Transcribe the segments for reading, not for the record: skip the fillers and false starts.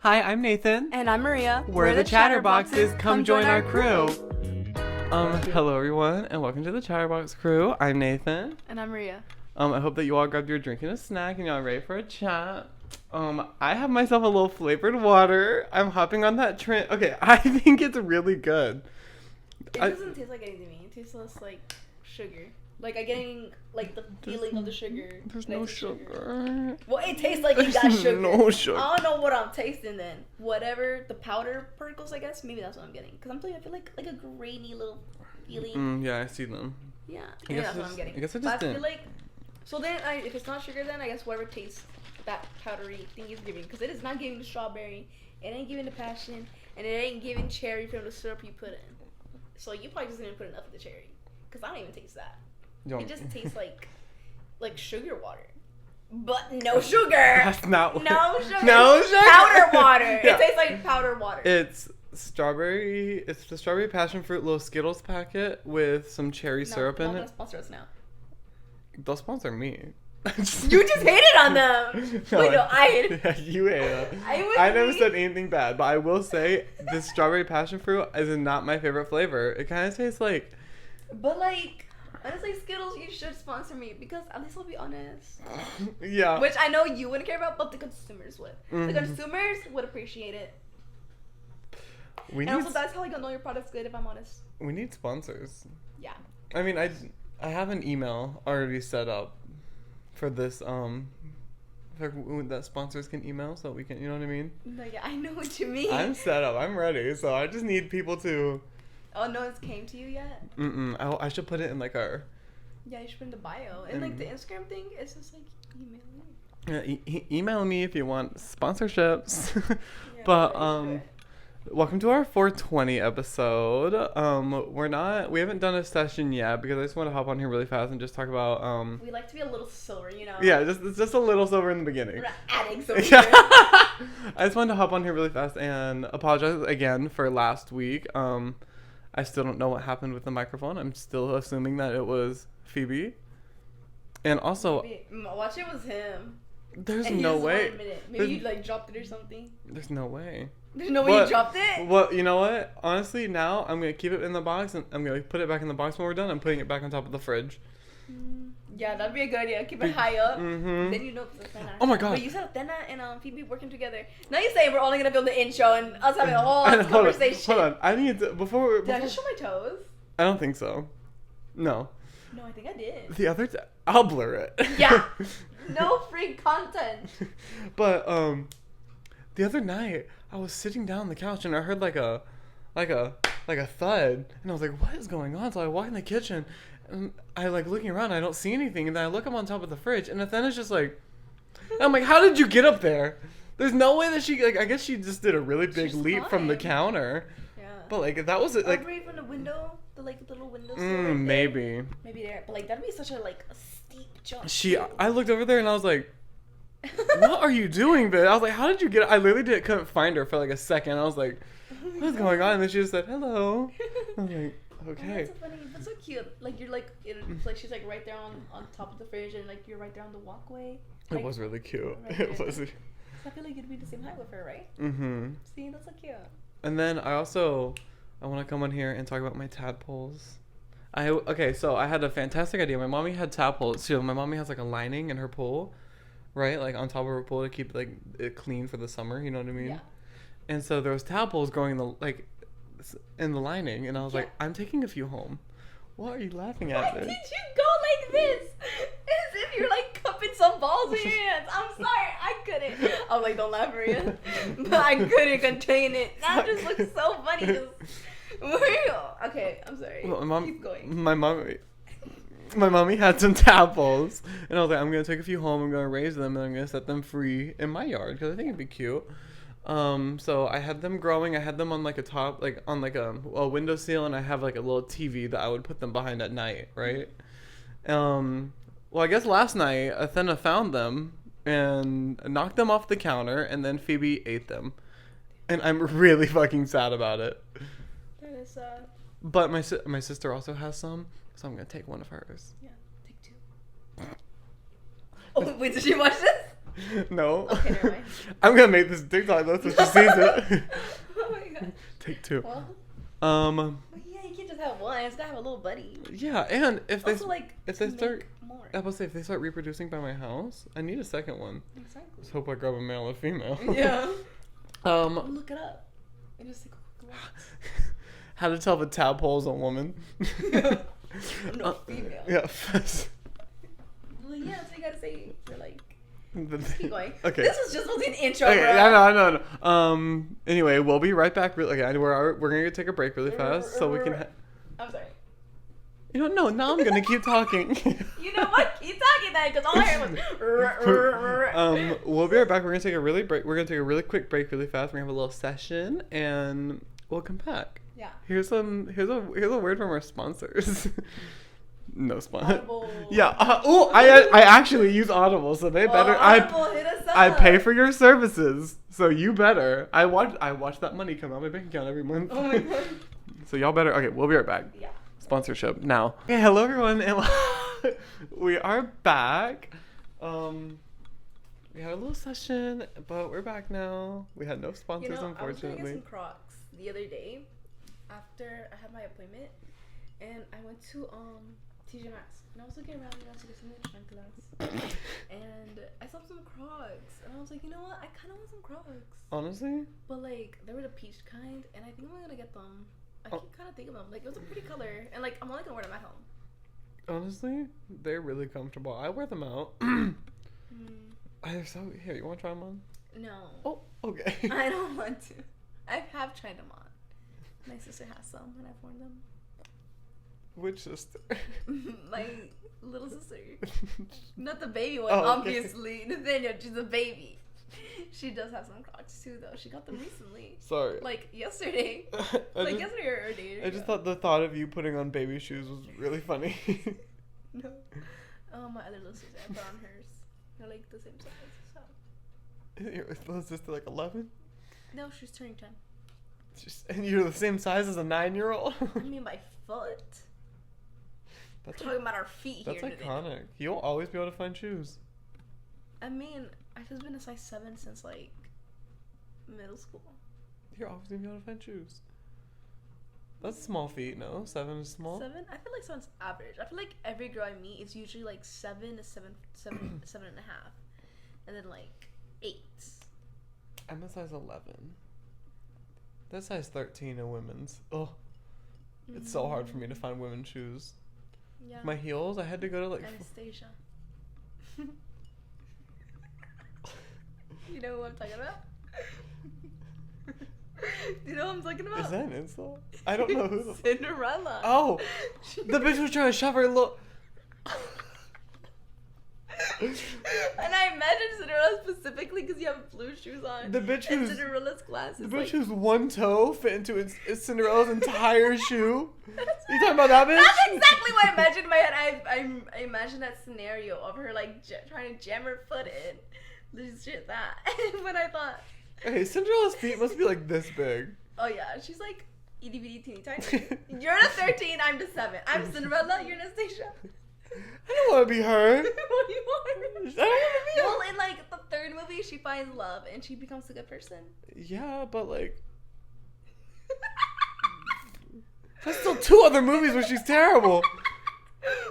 Hi, I'm Nathan. And I'm Maria. We're the Chatterboxes. Come join our crew. Hello everyone, and welcome to the Chatterbox crew. I'm Nathan. And I'm Maria. I hope that you all grabbed your drink and a snack and y'all ready for a chat. I have myself a little flavored water. I'm hopping on that trend. Okay, I think it's really good. It doesn't taste like anything to me. It tastes less like sugar. Like I'm getting like the feeling of the sugar. There's no sugar. Well, it tastes like it got sugar. No sugar. I don't know what I'm tasting then. Whatever the powder particles, I guess. Maybe that's what I'm getting. Because I'm telling you, I feel like a grainy little feeling. Yeah, I see them. Yeah, maybe that's what I'm getting. I guess I just but didn't. I feel like. So then, if it's not sugar, then I guess whatever taste that powdery thing is giving. Because it is not giving the strawberry. It ain't giving the passion. And it ain't giving cherry from the syrup you put in. So you probably just didn't put enough of the cherry. Because I don't even taste that. It just tastes like sugar water, but no sugar. That's not what. No sugar. No sugar. Powder water. Yeah. It tastes like powder water. It's strawberry. It's the strawberry passion fruit little Skittles packet with some cherry syrup in it. Don't sponsor us now. They'll sponsor me. You just hated on them. No, Wait, no, I hated. Yeah, you hated them. I never said anything bad, but I will say the strawberry passion fruit is not my favorite flavor. It kind of tastes like. But like. Honestly, Skittles, you should sponsor me because at least I'll be honest. Yeah. Which I know you wouldn't care about, but the consumers would. Mm-hmm. The consumers would appreciate it. Also, that's how you'll know your product's good, if I'm honest. We need sponsors. Yeah. I mean, I have an email already set up for this, that sponsors can email so we can, you know what I mean? No, yeah, I know what you mean. I'm set up. I'm ready. So I just need people to... Oh, no one's came to you yet? I should put it in like our... Yeah, you should put in the bio. And like the Instagram thing, it's just like email me. Yeah, email me if you want sponsorships. Yeah, But welcome to our 420 episode. We haven't done a session yet because I just want to hop on here really fast and just talk about we like to be a little silver, you know. Yeah, just a little silver in the beginning. We're not adding silver. Yeah. I just wanted to hop on here really fast and apologize again for last week. I still don't know what happened with the microphone. I'm still assuming that it was Phoebe. And also... Watch it was him. There's no way. Maybe you like dropped it or something. There's no way. There's no way you dropped it? Well, you know what? Honestly, now I'm going to keep it in the box and I'm going to put it back in the box when we're done. I'm putting it back on top of the fridge. Yeah, that'd be a good idea. Keep it high up. Mm-hmm. Then you know it's Athena. Oh my god. But you said Athena and Phoebe working together. Now you say we're only going to build the intro and us having a whole conversation. Hold on. I need to... Did I just show my toes? I don't think so. No. No, I think I did. The other... I'll blur it. Yeah. No free content. But, the other night, I was sitting down on the couch and I heard like a thud. And I was like, what is going on? So I walk in the kitchen and I like looking around. I don't see anything. And then I look up on top of the fridge and Athena's just like, I'm like, how did you get up there? There's no way that she, like, I guess she just did a really big leap from the counter. Yeah. But like, that was it. Like, right from the window, the like little window. Maybe. Maybe there. But like, that'd be such a steep jump. I looked over there and I was like, what are you doing, bitch? I was like, how did you get... I literally couldn't find her for like a second. I was like, what's going on? And then she just said, hello. I was like, okay. Oh, that's so funny. That's so cute. Like, you're like, it's like she's like right there on top of the fridge and like you're right there on the walkway. Like, it was really cute. Right It was. I feel like you'd be the same height with her, right? Mm-hmm. See, that's so cute. And then I want to come on here and talk about my tadpoles. So I had a fantastic idea. My mommy had tadpoles. So my mommy has like a lining in her pool. Right, like on top of her pool to keep like it clean for the summer. You know what I mean? Yeah. And so there was tadpoles growing in the lining, and I was like, I'm taking a few home. What are you laughing at? Why did you go like this? As if you're like cupping some balls in your hands. I'm sorry, I couldn't. I was like, don't laugh, Maria. But I couldn't contain it. That just looks so funny. Okay, I'm sorry. Well, keep going. My mommy had some tadpoles, and I was like, I'm gonna take a few home. I'm gonna raise them, and I'm gonna set them free in my yard because I think it'd be cute. So I had them growing. I had them on like a windowsill, and I have like a little TV that I would put them behind at night, right? Well, I guess last night Athena found them and knocked them off the counter, and then Phoebe ate them, and I'm really fucking sad about it. That is sad. But my sister also has some. So I'm going to take one of hers. Yeah, take two. Oh, wait, did she watch this? No. Okay, never mind. I'm gonna make this TikTok though so she sees it. Oh my god. Take two. Well, Um. yeah, you can't just have one. It's gotta have a little buddy. Yeah, and if they Also, like, if they to start, make more. I will say if they start reproducing by my house, I need a second one. Exactly. Let's hope I grab a male or female. Yeah. Look it up. And just like, how to tell if a tadpole's a woman. no, female. Yeah. Well, yeah, so you gotta say, you're like, Keep going. Okay. This is just supposed to be an intro, Okay, bro. I know. Anyway, we'll be right back. Okay, we're gonna take a break really fast so we can. I'm sorry. You know, no. Now I'm gonna keep talking. You know what? Keep talking then, because all I heard was. We'll be right back. We're gonna take a really quick break, really fast. We're gonna have a little session, and we'll come back. Yeah. Here's a word from our sponsors. No sponsor. Audible. Yeah. I actually use Audible, so they better. Audible, hit us up. I pay for your services, so you better. I watch that money come out of my bank account every month. Oh my god. So y'all better. Okay, we'll be right back. Yeah. Sponsorship now. Okay, hello everyone, and we are back. We had a little session, but we're back now. We had no sponsors, I was gonna unfortunately. get some Crocs the other day after I had my appointment, and I went to TJ Maxx, and I was looking around, to get some chanclas, and I saw some Crocs, and I was like, you know what? I kind of want some Crocs. Honestly? But like, they were the peach kind, and I think I'm gonna get them. I keep kind of thinking of them. Like, it was a pretty color, and like, I'm only gonna wear them at home. Honestly, they're really comfortable. I wear them out. They're so. Here, you want to try them on? No. Oh, okay. I don't want to. I have tried them on. My sister has some, and I've worn them. Which sister? My little sister. Not the baby one, Oh, okay. obviously. Nathaniel, she's a baby. She does have some Crocs too, though. She got them recently. Sorry. Like yesterday. Yesterday or a day I just thought the thought of you putting on baby shoes was really funny. No. Oh, my other little sister, I put on hers. They're like the same size, so. Your little sister like 11? No, she's turning 10. And you're the same size as a 9-year-old? I mean, by foot. We're That's talking about our feet That's here. iconic. You'll always be able to find shoes. I mean, I've just been a size 7 since like middle school. You're always gonna be able to find shoes. That's small feet, no? 7 is small? 7? I feel like 7's average. I feel like every girl I meet is usually like 7 to 7.5. And then like 8. I'm a size 11. That's size 13 in women's. Oh, it's so hard for me to find women's shoes. Yeah. My heels, I had to go to like. Anastasia. You know who I'm talking about? Do you know what I'm talking about? Is that an insult? I don't know who the. Cinderella. Oh, the bitch was trying to shove her little. And I imagine Cinderella specifically because you have blue shoes on. The bitch and who's Cinderella's glasses. The bitch like, whose one toe fit into it's Cinderella's entire shoe. You talking about that bitch? That's exactly what I imagined in my head. I imagined that scenario of her like trying to jam her foot in. Legit that. But I thought. Hey, Cinderella's feet must be like this big. Oh yeah, she's like itty bitty teeny tiny. You're the 13, I'm the 7. I'm Cinderella, you're Anastasia. I don't want to be her. What do you want? I don't want to be her. Well, in like the 3rd movie, she finds love and she becomes a good person. Yeah, but like. That's still 2 other movies where she's terrible.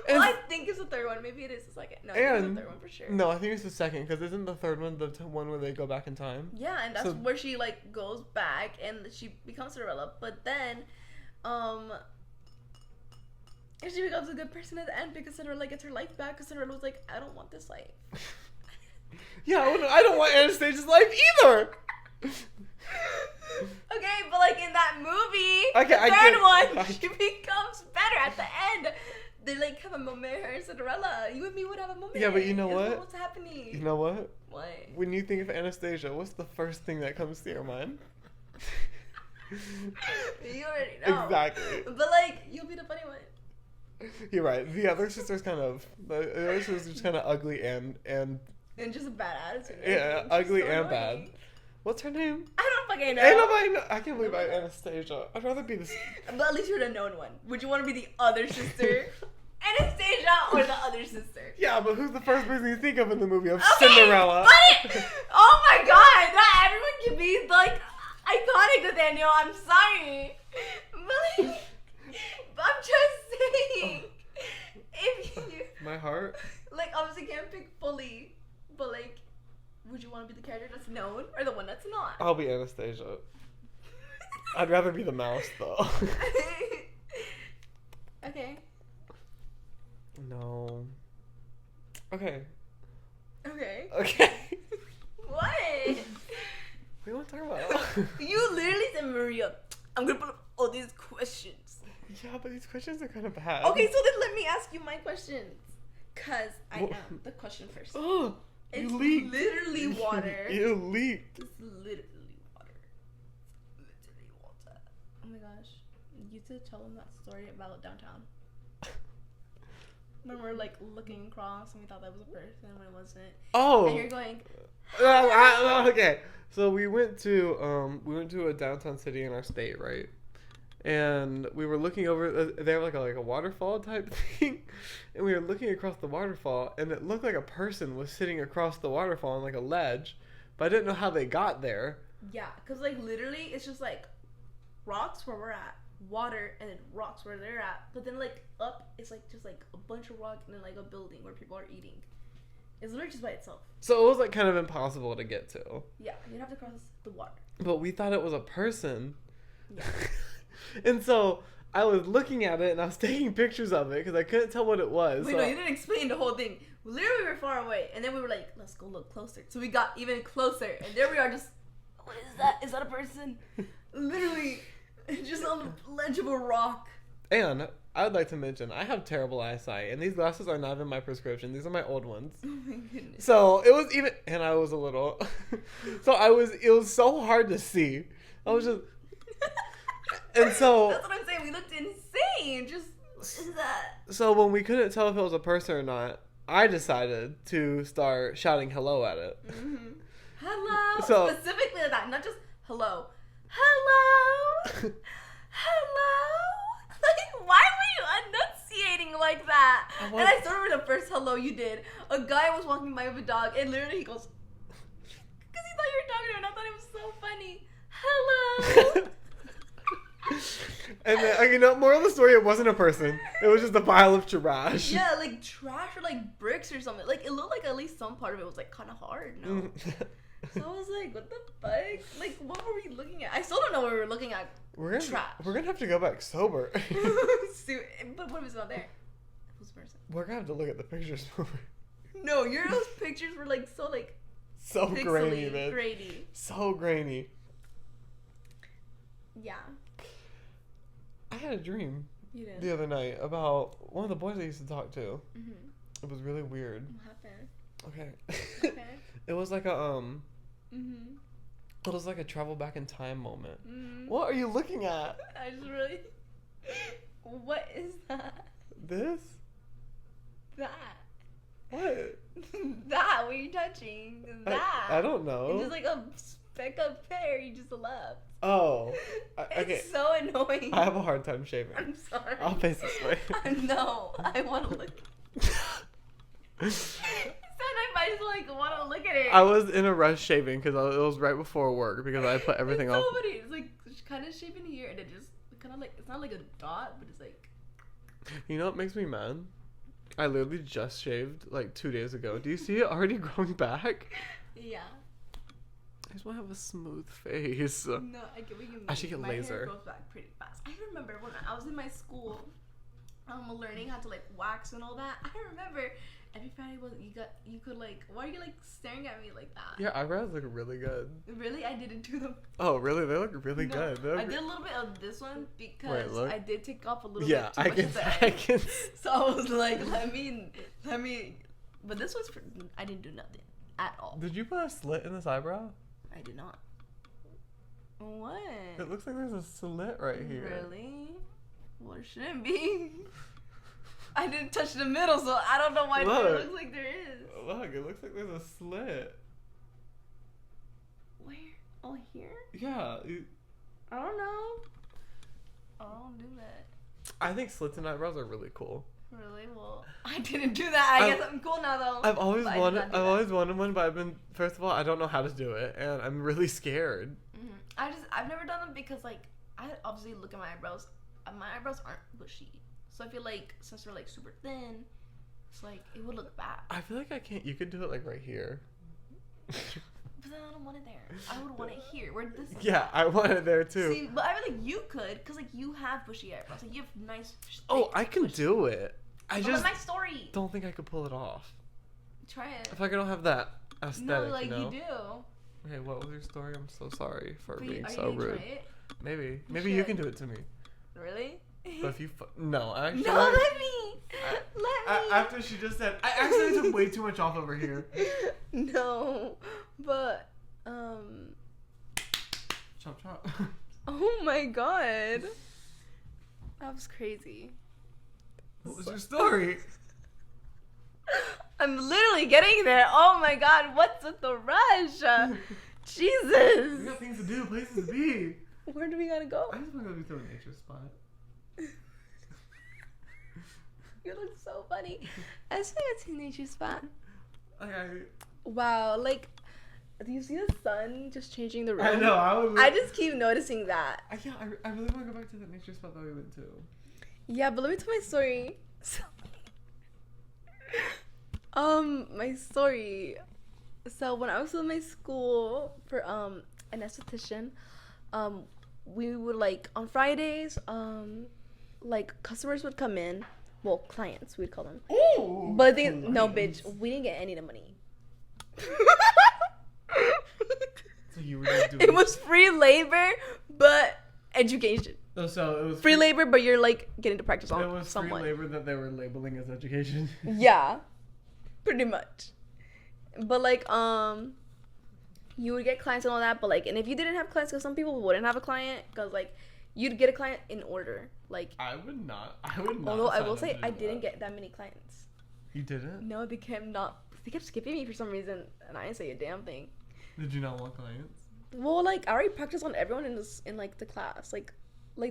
Well, I think it's the 3rd one. Maybe it is the 2nd. No, I think it's the 3rd one for sure. No, I think it's the 2nd because isn't the 3rd one the one where they go back in time? Yeah, and that's where she like goes back and she becomes Cinderella. But then, and she becomes a good person at the end because Cinderella gets her life back. Because Cinderella was like, I don't want this life. Yeah, I don't want Anastasia's life either. Okay, but like in that movie, Okay, the 3rd one, she becomes better at the end. They like have a moment, her and Cinderella. You and me would have a moment. Yeah, but you know what? What's happening? You know what? What? When you think of Anastasia, what's the first thing that comes to your mind? You already know. Exactly. But like, you'll be the funny one. You're right. The other sister's kind of ugly and just a bad attitude. yeah, She's ugly so and annoying. bad. What's her name? I don't fucking know. Ain't nobody know. I can't believe I Anastasia. I'd rather be this. But at least you're the known one. Would you want to be the other sister? Anastasia, Anastasia or the other sister. Yeah, but who's the first person you think of in the movie of Okay, Cinderella? But oh my god, not everyone can be like iconic with Daniel. I'm sorry, but, like, but I'm just saying, if you My heart. like obviously can't pick fully, but like, would you want to be the character that's known or the one that's not? I'll be Anastasia. I'd rather be the mouse though. Okay. No. Okay. Okay. Okay. What? What do you want to talk about? You literally said, Maria, I'm gonna put up all these questions. Yeah, but these questions are kind of bad. Okay, so then let me ask you my questions. Cause I Well- am the question first. Oh, It's you leaked. literally water. You leaked. It's literally water. Literally water. Oh my gosh. You should tell them that story about downtown. When we're like looking across and we thought that was a person when it wasn't. Oh. And you're going, Okay. So we went to a downtown city in our state, right? And we were looking over. They have like a waterfall type thing, and we were looking across the waterfall, and it looked like a person was sitting across the waterfall on like a ledge, but I didn't know how they got there. yeah, because like literally it's just like rocks where we're at, water, and then rocks where they're at. But then like up, it's like just like a bunch of rock and then like a building where people are eating. It's literally just by itself. So it was like kind of impossible to get to. Yeah, you'd have to cross the water. But we thought it was a person. Yeah. And so I was looking at it and I was taking pictures of it because I couldn't tell what it was. Wait, so no, you didn't explain the whole thing. Literally, we were far away, and then we were like, let's go look closer. So we got even closer, and there we are just, what is that? Is that a person? Literally, just on the ledge of a rock. And I would like to mention I have terrible eyesight, and these glasses are not even my prescription. These are my old ones. Oh my goodness. So it was even, and I was a little. It was so hard to see. I was just, and so. That's what I'm saying. We looked insane. Just, what is that? So when we couldn't tell if it was a person or not, I decided to start shouting hello at it. Mm-hmm. Hello. So- Specifically like that, not just hello. Hello. Hello. Like, why were you enunciating like that? I And want- I still remember the first hello you did. A guy was walking by with a dog, and literally he goes, because he thought you were talking to him, and I thought it was so funny. Hello. And then, moral of the story, it wasn't a person. It was just a pile of trash. Yeah, like trash or like bricks or something. Like it looked like at least some part of it was like kind of hard. No. So I was like, what the fuck? Like, what were we looking at? I still don't know what we were looking at. We're Trash. gonna have to go back sober. But what if it's not there? Who's the person? We're gonna have to look at the pictures more. No, your those pictures were like so like So grainy, pixely, man. grainy. So grainy. Yeah, I had a dream you did. the other night about one of the boys I used to talk to. Mm-hmm. It was really weird. What happened? Okay. Okay. It was like a Mm-hmm. it was like a travel back in time moment. Mm-hmm. What are you looking at? I just really. What is that? This? That. What? That. What are you touching? That. I don't know. It's just like a speck of hair you just left. Oh. Okay. It's so annoying. I have a hard time shaving. I'm sorry. I'll face this way. No, I want to look. Sometimes I just like want to look at it. I was in a rush shaving because it was right before work because I put everything it's off. so funny. It's like kind of shaving here, and it just kind of like it's not like a dot, but it's like. You know what makes me mad? I literally just shaved like 2 days ago. Do you see it already growing back? Yeah. I just want to have a smooth face. No, I get what you mean. I should get my laser. Hair grows back pretty fast. I remember when I was in my school, learning how to like wax and all that. I remember every Friday you could like, why are you like staring at me like that? Your eyebrows look really good. Really, I didn't do them. Oh, really? They look really No, good. They look I did a little bit of this one because Wait, look. I did take off a little Yeah, bit too I much can. of the I egg. can. So I was like, let me. But this was I didn't do nothing at all. Did you put a slit in this eyebrow? I did not. What? It looks like there's a slit right here. Really? Well, it shouldn't be. I didn't touch the middle, so I don't know why Look. it looks like there is. Look, it looks like there's a slit. Where? Oh, here? Yeah. I don't know. I don't do that. I think slits in eyebrows are really cool. Really? Well, I didn't do that. I guess I'm cool now though. I've always But wanted one, but first of all, I don't know how to do it, and I'm really scared. I've never done them because like I obviously look at my eyebrows. My eyebrows aren't bushy, so I feel like since they're like super thin, it's like it would look bad. I feel like I can't. You could do it like right here. But then I don't want it there. I would want it here, where this is. Yeah, I want it there too. See, but I feel like you could, cause like you have bushy eyebrows. Like you have nice. Oh, I can do it. I just my story. don't think I could pull it off. Try it. I feel like I don't have that aesthetic. No, like you know? you do. Okay, what was your story? I'm so sorry for But being are so you gonna rude. try it? Maybe you can do it to me. Really? But if you no, actually. No, let me. Let me. After she just said, I actually took way too much off over here. No, but Chop chop. Oh my god, that was crazy. What was your story? I'm literally getting there. Oh my god, what's with the rush? Jesus. We got things to do, places to be. Where do we gotta go? I just want to go to a nature spot. You look so funny. I just want to go to a nature spot. Okay. Wow, like, do you see the sun just changing the room? I know. I just keep noticing that. Yeah, I really want to go back to that nature spot that we went to. Yeah, but let me tell my story. My story. So when I was in my school for an esthetician, we would like on Fridays, like customers would come in, well clients we'd call them. Ooh. But no, bitch, we didn't get any of the money. So you were just doing. It was free labor, but education. So it was Free labor, but you're like getting to practice on It was someone. free labor that they were labeling as education. Yeah, pretty much. But like you would get clients and all that, but like, and if you didn't have clients, because some people wouldn't have a client, because like you'd get a client in order. Like I would not. Although I sign will up say to I do didn't that. get that many clients. You didn't? No, they kept skipping me for some reason, and I didn't say a damn thing. Did you not want clients? Well, like I already practiced on everyone in like the class, like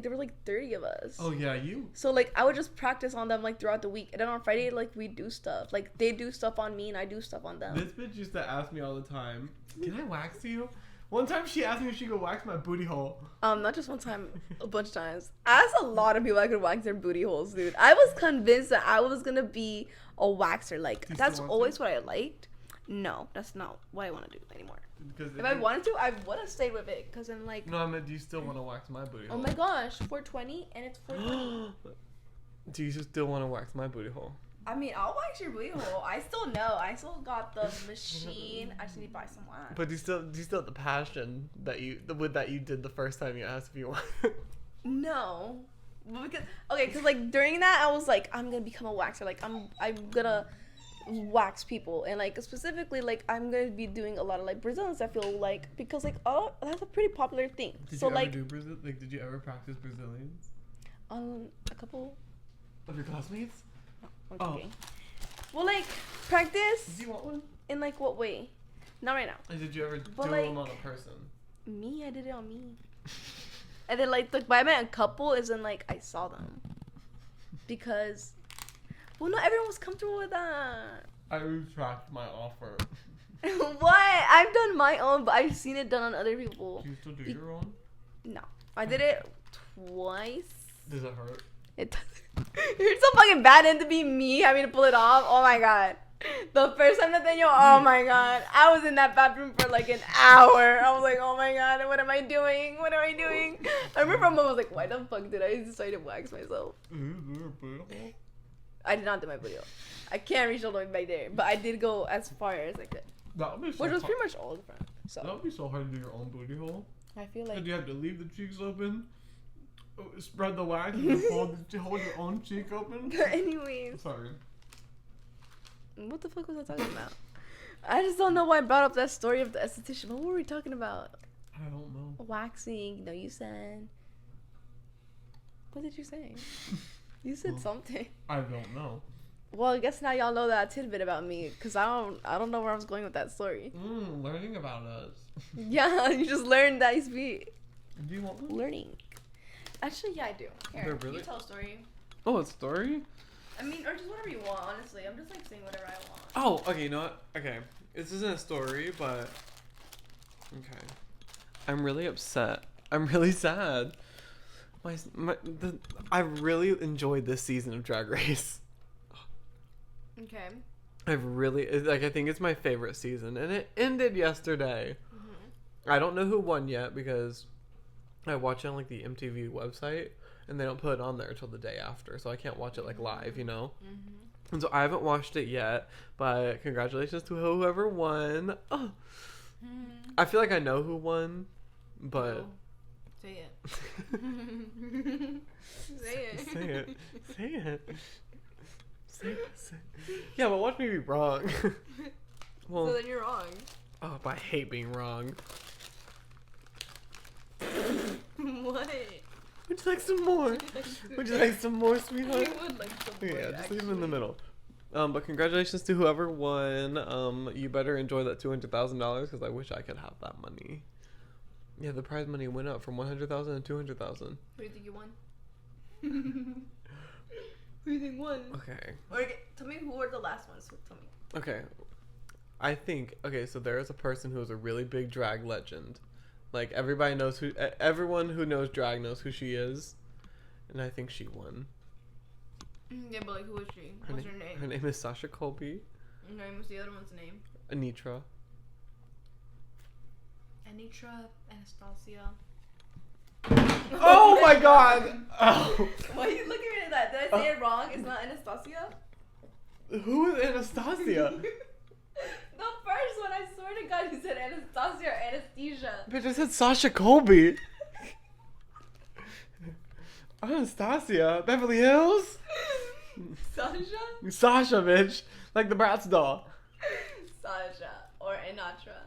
there were like 30 of us. Oh yeah, you. So like I would just practice on them like throughout the week, and then on Friday like we do stuff. Like they do stuff on me, and I do stuff on them. This bitch used to ask me all the time, "Can I wax you?" One time she asked me if she could wax my booty hole. Not just one time, a bunch of times. I asked a lot of people I could wax their booty holes, dude. I was convinced that I was gonna be a waxer. Like that's always what I liked. No, that's not what I want to do anymore. If I wanted to, I would have stayed with it. Cause I'm like, no, I mean, do you still want to wax my booty hole? oh my gosh, 420, and it's 420. Do you still want to wax my booty hole? I mean, I'll wax your booty hole. I still know. I still got the machine. I just need to buy some wax. But do you still have the passion that you did the first time you asked if you want? No, because like during that I was like, I'm gonna become a waxer. Like I'm gonna wax people, and like specifically like I'm gonna be doing a lot of like Brazilians. I feel like because like that's a pretty popular thing. Did so you like ever do Brazil? Like, did you ever practice Brazilians? a couple Of your classmates? I'm Oh. kidding. Well, like practice Do you want one? in like what way? Not right now. Or did you ever But, do like, them on a person? Me, I did it on me. And then like by I meant a couple is when like I saw them because. Well, not everyone was comfortable with that. I retract my offer. What? I've done my own, but I've seen it done on other people. Do you still do your own? No, I did it twice. Does it hurt? It doesn't. You're so fucking bad, and to be me having to pull it off. Oh my god. The first time Nathaniel, oh my god, I was in that bathroom for like an hour. I was like, oh my god, what am I doing? What am I doing? I remember my mom was like, why the fuck did I decide to wax myself? I did not do my booty hole. I can't reach all the way back there, but I did go as far as I could, That would be so which was hard. pretty much all the front. So That would be so hard to do your own booty hole. I feel like Did you have to leave the cheeks open? Spread the wax and hold your own cheek open? But anyways, Sorry. what the fuck was I talking about? I just don't know why I brought up that story of the esthetician. What were we talking about? I don't know. Waxing. No, you said. What did you say? You said Well, something. I don't know. Well, I guess now y'all know that tidbit about me, cause I don't know where I was going with that story. Learning about us. Yeah, you just learned that you used to be Do you want one? learning. Actually, yeah, I do. Here, They're really- you tell a story. Oh, a story? I mean, or just whatever you want, honestly. I'm just like saying whatever I want. Oh, okay, you know what? Okay. This isn't a story, but okay. I'm really upset. I'm really sad. I really enjoyed this season of Drag Race. Okay. I've really like. I think it's my favorite season, and it ended yesterday. I don't know who won yet because I watch it on like the MTV website, and they don't put it on there until the day after, so I can't watch it like live, you know. And so I haven't watched it yet, but congratulations to whoever won. Oh. I feel like I know who won, but No. Say it. Say it. Say it. Say it. Say it. Yeah, but watch me be wrong. Well, So then you're wrong. oh, but I hate being wrong. What? Would you like some more? Would you like some more, sweetheart? I would like some Yeah, more, just leave them in the actually. middle. But congratulations to whoever won. You better enjoy that $200,000 because I wish I could have that money. Yeah, the prize money went up from 100,000 to 200,000. Who do you think you won? Who do you think won? Okay. Or tell me who were the last ones. Tell me. Okay. I think so there is a person who is a really big drag legend. Like everybody knows everyone who knows drag knows who she is. And I think she won. Yeah, but like, who is she? What's her name? Her name is Sasha Colby. No, what's the other one's name? Anitra. Anitra, Anastasia. Oh my god! Oh. Why are you looking at that? Did I say it wrong? It's not Anastasia? Who is Anastasia? The first one, I swear to God, you said Anastasia or Anesthesia. Bitch, I said Sasha Colby. Anastasia? Beverly Hills? Sasha? Sasha, bitch. Like the Bratz doll. Sasha. Or Anatra.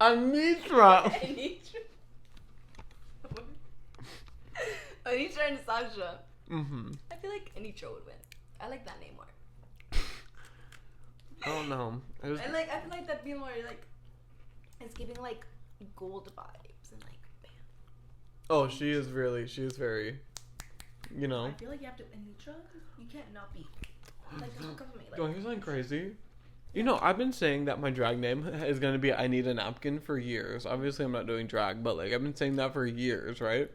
Anitra. Anitra. Anitra and Sasha. Mm-hmm. I feel like Anitra would win. I like that name more. I don't know. And like, I feel like that'd be more like, it's giving like gold vibes and like, bam. Oh, she is very, you know. I feel like you have to, Anitra, you can't not be. Like, don't come for me. Do I Like, hear something crazy? You know, I've been saying that my drag name is going to be I Need a Napkin for years. Obviously, I'm not doing drag, but like, I've been saying that for years, right?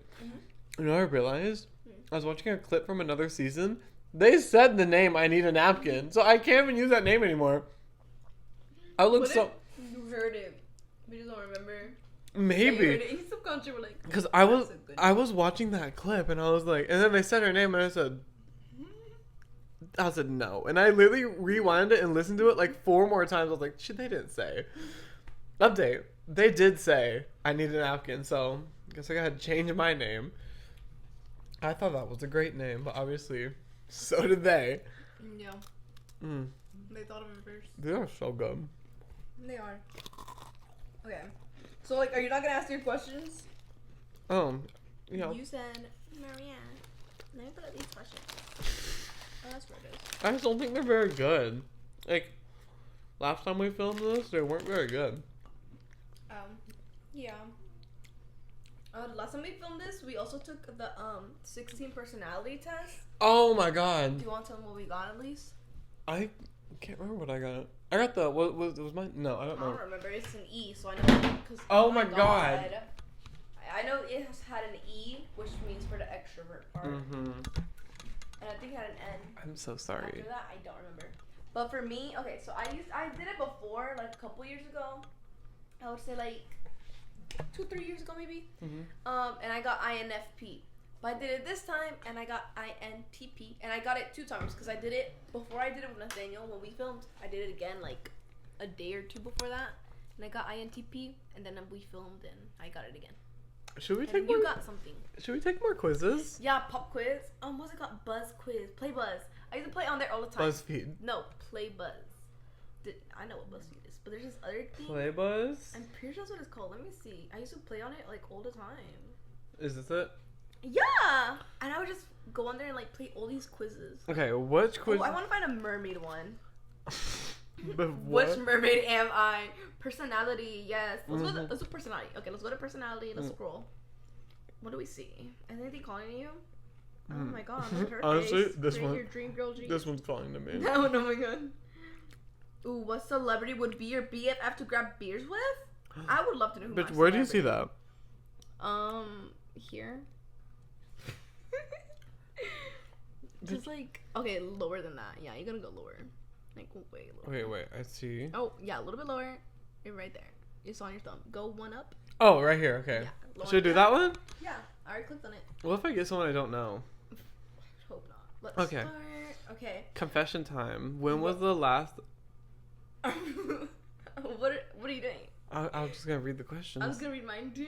You know what I realized? I was watching a clip from another season. They said the name I Need a Napkin, so I can't even use that name anymore. I look so... You heard it. We just don't remember. Maybe. You heard it. In subconscious, we're like... Because "That's a good I was watching that clip, and I was like... And then they said her name, and I said no. And I literally rewound it and listened to it like 4 more times. I was like, shit, they didn't say. Update. They did say I need a napkin, so I guess I gotta change my name. I thought that was a great name, but obviously, so did they. Yeah. Mm. They thought of it first. They are so good. They are. Okay. So, like, are you not gonna ask your questions? Yeah. You said, Marianne, let me put up these questions. Oh, that's what it is. I just don't think they're very good. Like, last time we filmed this, they weren't very good. Yeah. Last time we filmed this, we also took the 16 personality test. Oh my god. Do you want to tell them what we got at least? I can't remember what I got. I got the what was mine? No, I don't I know. don't remember. It's an E, so I know. Cause, Oh my god. I know it has had an E, which means for the extrovert part. Mm-hmm. And I think it had an N. I'm so sorry. After that, I don't remember. But for me, okay, so I did it before, like a couple years ago. I would say like 2-3 years ago maybe. Mm-hmm. And I got INFP. But I did it this time, and I got INTP, and I got it 2 times because I did it before I did it with Nathaniel when we filmed. I did it again like a day or 2 before that, and I got INTP, and then we filmed and I got it again. Should we And take you more? got something. Should we take more quizzes? Yeah, pop quiz. What's it called? Buzz quiz. Play Buzz. I used to play on there all the time. BuzzFeed. No, Play Buzz. I know what BuzzFeed is, but there's this other thing. Play Buzz. I'm pretty sure that's what it's called. Let me see. I used to play on it like all the time. Is this it? Yeah, and I would just go on there and like play all these quizzes. Okay, which quiz? Oh, I want to find a mermaid one. But what? Which mermaid am I? Personality, yes. Let's do personality. Okay, let's go to personality. Let's scroll. What do we see? Is anything calling you? Oh my god, look at her Honestly, face. this Create one. your dream girl jeans. This one's calling to me. No, oh my god. Ooh, what celebrity would be your BFF to grab beers with? I would love to know who. Bitch, my where do you see celebrity- that? Here. Just like, okay, lower than that. Yeah, you gotta go lower. Like, way lower. Okay, wait, I see. Oh, yeah, a little bit lower. You're right there. It's on your thumb. Go one up. Oh, right here, okay. Yeah, lower. Should I do that one? Yeah, I already clicked on it. What if I get someone I don't know? Hope not. Let's Okay. start. Okay. Confession time. When was the last... What are you doing? I'm just gonna read the questions. I'm just gonna read mine too.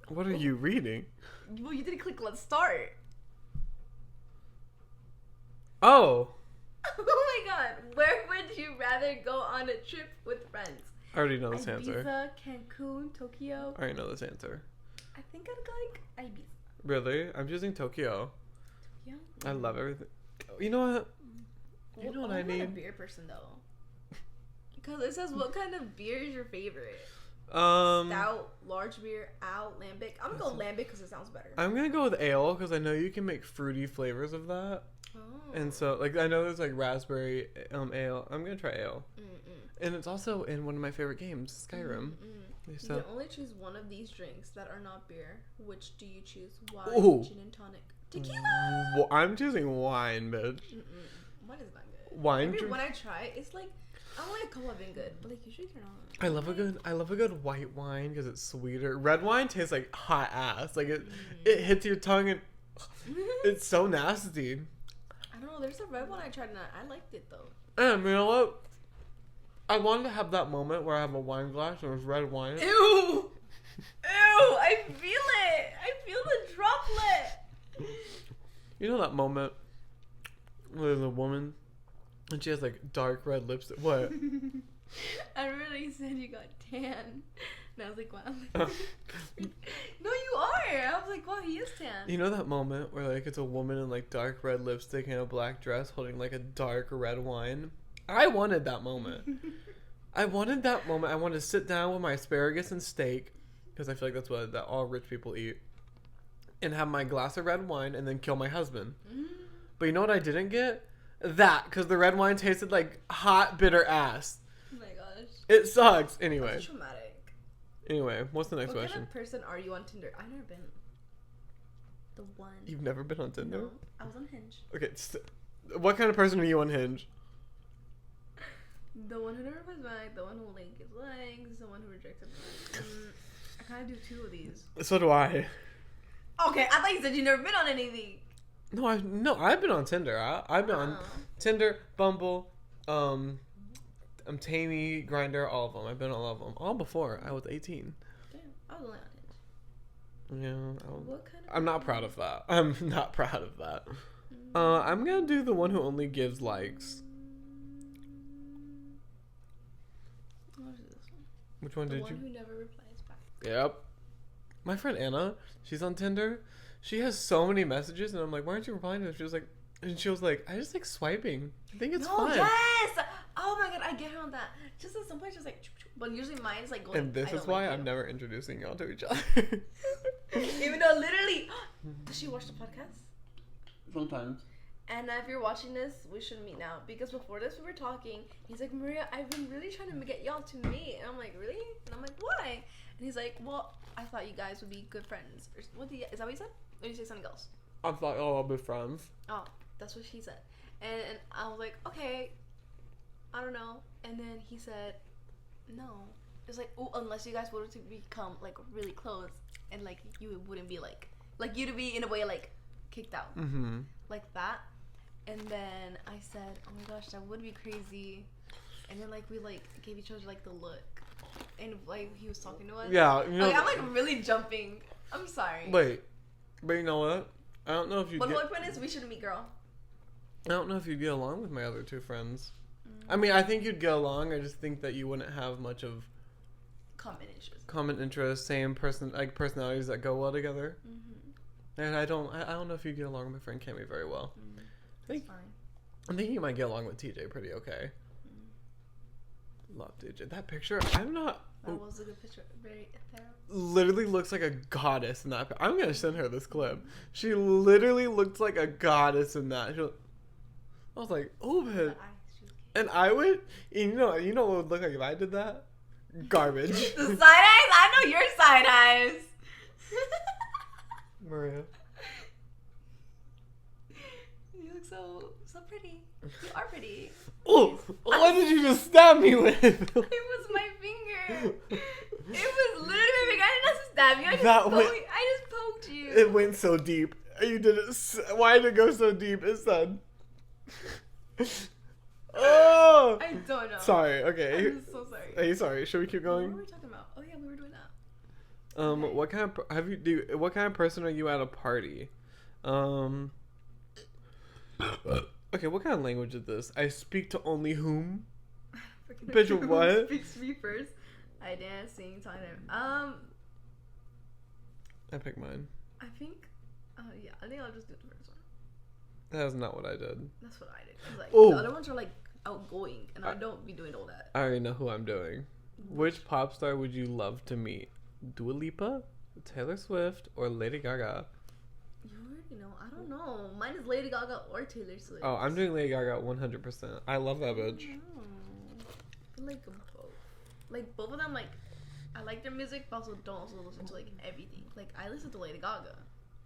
What are you reading? Well, you didn't click let's start. Oh! Oh my god. Where would you rather go on a trip with friends? I already know this answer. Ibiza, Cancun, Tokyo. I already know this answer. I think I'd go like Ibiza. Really? I'm choosing Tokyo. Yeah. I love everything. You know what? You know what I I'm not a need? beer person though. Because it says what kind of beer is your favorite? Stout, large beer, ale, lambic. I'm gonna go lambic because it sounds better. I'm gonna go with ale because I know you can make fruity flavors of that. Oh. And so, like, I know there's like raspberry ale. I'm gonna try ale. Mm-mm. And it's also in one of my favorite games, Skyrim. You So, can only choose one of these drinks that are not beer. Which do you choose? Wine, Ooh. gin and tonic, tequila. I'm choosing wine, bitch. Wine is not good. Wine. Maybe when I try, it's like I don't like a couple have been good, but like usually they're not. I love a good white wine because it's sweeter. Red wine tastes like hot ass. Like it hits your tongue and it's so nasty. I don't know. There's a red one I tried and I liked it though. And you know what? I wanted to have that moment where I have a wine glass and there's red wine. Ew! Ew! I feel it. I feel the droplet. You know that moment where there's a woman and she has like dark red lipstick. What? I remember you said you got tan. And I was like, wow. No, you are. I was like, wow, he is tan. You know that moment where like it's a woman in like dark red lipstick and a black dress holding like a dark red wine? I wanted that moment. I wanted that moment. I wanted to sit down with my asparagus and steak because I feel like that's what that all rich people eat, and have my glass of red wine and then kill my husband. But you know what I didn't get? That, because the red wine tasted like hot, bitter ass. Oh my gosh. It sucks. Anyway. That's traumatic. Anyway, what's the next What question? kind of person are you on Tinder? I've never been. The one. You've never been on Tinder? No, I was on Hinge. Okay, what kind of person are you on Hinge? The one who never replies back, the one who like gives legs, the one who rejects it. I kind of do two of these. So do I. Okay, I thought you said you never been on anything. No, I've been on Tinder. I've been on Tinder, Bumble, Tammy, Grindr, all of them. I've been on all of them. All before I was 18. Damn, I was only on Hinge. Yeah. What kind of I'm not proud of that. I'm not proud of that. I'm gonna do the one who only gives likes. What is this one? Which one The did one you? who never replies back. Yep. My friend Anna, she's on Tinder. She has so many messages, and I'm like, why aren't you replying to them? She was like, I just like swiping. I think it's fun. Yes! Oh my god, I get her on that. Just at some point, just like, but usually mine's like going. And this I is don't why like I'm you. never introducing y'all to each other. Even though literally, does she watch the podcast? Sometimes. And if you're watching this, we should meet now. Because before this, we were talking. He's like, Maria, I've been really trying to get y'all to meet. And I'm like, really? And I'm like, why? And he's like, well, I thought you guys would be good friends. Or, is that what he said? Or did you say something else? I thought, oh, I'll be friends. Oh, that's what she said. And I was like, okay, I don't know. And then he said, no. It's like, oh, unless you guys were to become like really close, and like you wouldn't be like you to be in a way like kicked out, like that. And then I said, oh my gosh, that would be crazy. And then like we like gave each other like the look, and like he was talking to us. Yeah, you know, like, I'm like really jumping. I'm sorry. Wait, but you know what? I don't know if you. But my point is, we should meet, girl. I don't know if you'd get along with my other two friends. I mean, I think you'd get along. I just think that you wouldn't have much of common interest, same personalities that go well together. And I don't know if you get along with my friend Cammy very well. That's fine. I'm thinking you might get along with TJ pretty okay. Love DJ. That picture, I'm not. That was a good picture. Very ethereal. Literally looks like a goddess in that. I'm gonna send her this clip. She literally looks like a goddess in that. I was like, oh man. And I would, you know what it would look like if I did that? Garbage. The side eyes? I know your side eyes. Maria. You look so pretty. You are pretty. Oh, what did you just stab me with? It was my finger. It was literally my finger. I didn't have to stab you. I just poked you. It went so deep. You did it. Why did it go so deep? It said. Oh. I don't know. Sorry. Okay. I'm so sorry. Hey, sorry. Should we keep going? What were we talking about? Oh yeah, we were doing that. Okay. What kind of what kind of person are you at a party? Okay, what kind of language is this? I speak to only whom? Bitch, what? Speaks to me first. I dance, sing, talk. I picked mine. I think. Yeah, I think I'll just do the first one. That is not what I did. That's what I did. Like, oh. The other ones are like outgoing, and I don't be doing all that. I already know who I'm doing. Which pop star would you love to meet? Dua Lipa, Taylor Swift, or Lady Gaga? You already know. I don't know. Mine is Lady Gaga or Taylor Swift. Oh, I'm doing Lady Gaga 100%. I love that bitch. I feel like both. Like both of them, like I like their music, but also don't also listen to like everything. Like I listen to Lady Gaga,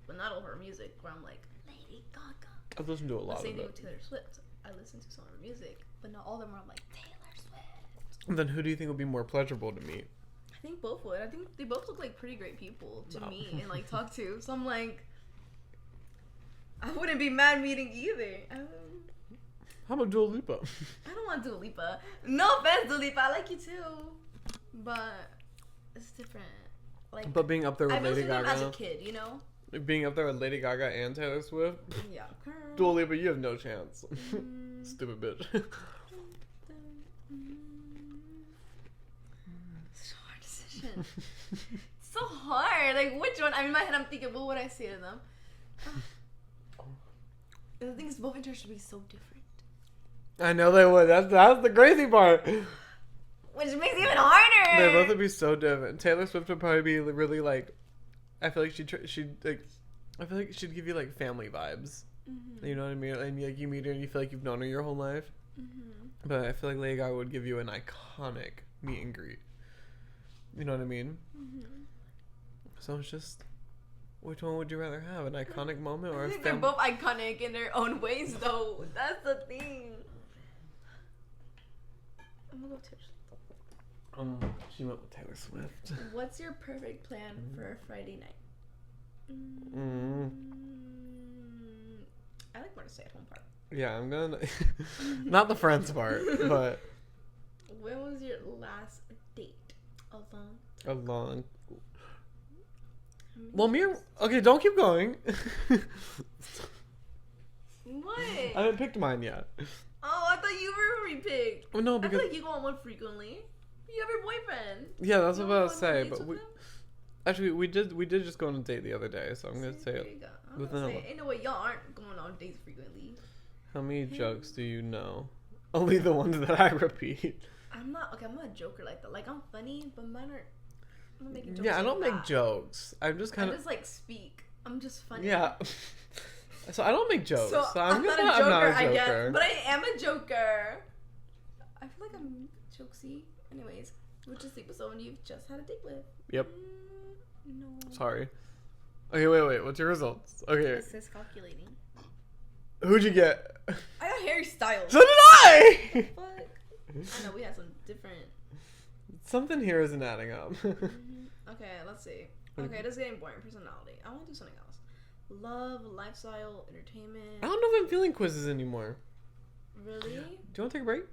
but not all her music. Where I'm like Lady Gaga. I've listened to a lot of it. Same thing with Taylor Swift. I listen to some of her music, but not all of them are I'm like Taylor Swift. Then who do you think would be more pleasurable to meet? I think both would. I think they both look like pretty great people to meet and like talk to. So I'm like, I wouldn't be mad meeting either. How about Dua Lipa? I don't want Dua Lipa. No offense, Dua Lipa. I like you too, but it's different. Like, but being up there with Lady Gaga as a kid, you know. Being up there with Lady Gaga and Taylor Swift. Yeah. Dua Lipa, you have no chance. Stupid bitch. It's a hard decision. It's so hard. Like, which one? I mean, in my head, I'm thinking, what would I say to them? And the thing is, both interests would be so different. I know they would. That's the crazy part. Which makes it even harder. They both would be so different. Taylor Swift would probably be really like. I feel like she'd like. I feel like she'd give you like family vibes. Mm-hmm. You know what I mean? And like you meet her and you feel like you've known her your whole life. Mm-hmm. But I feel like Lady Gaga would give you an iconic meet and greet. You know what I mean? Mm-hmm. So it's just, which one would you rather have? An iconic moment or I think they're both iconic in their own ways, though. That's the thing. I'm gonna go Taylor Swift. She went with Taylor Swift. What's your perfect plan for a Friday night? I like more to stay at home part. Yeah, I'm gonna. Not the friends part, but. When was your last date? A long. Well, okay, don't keep going. What? I haven't picked mine yet. Oh, I thought you were repicked. Well, no, because I feel like you go on one frequently. You have your boyfriend. Yeah, that's what I was saying, but we did just go on a date the other day, so I'm gonna say it. Ain't no way y'all aren't going on dates frequently. How many jokes do you know? Only the ones that I repeat. I'm not a joker like that. Like I'm funny, but mine are. I'm not making jokes. Yeah, I don't make jokes. I'm just kind of. I just like speak. I'm just funny. Yeah. So I don't make jokes. So I'm not a joker, I guess. But I am a joker. I feel like I'm jokesy. Anyways, would you sleep with someone you've just had a date with? Yep. No. Sorry. Okay, wait. What's your results? Okay. This is calculating. Who'd you get? I got Harry Styles. So did I! Fuck. I know we had some different. Something here isn't adding up. Okay, let's see. Okay, this is getting boring. Personality. I want to do something else. Love, lifestyle, entertainment. I don't know if I'm feeling quizzes anymore. Really? Do you want to take a break?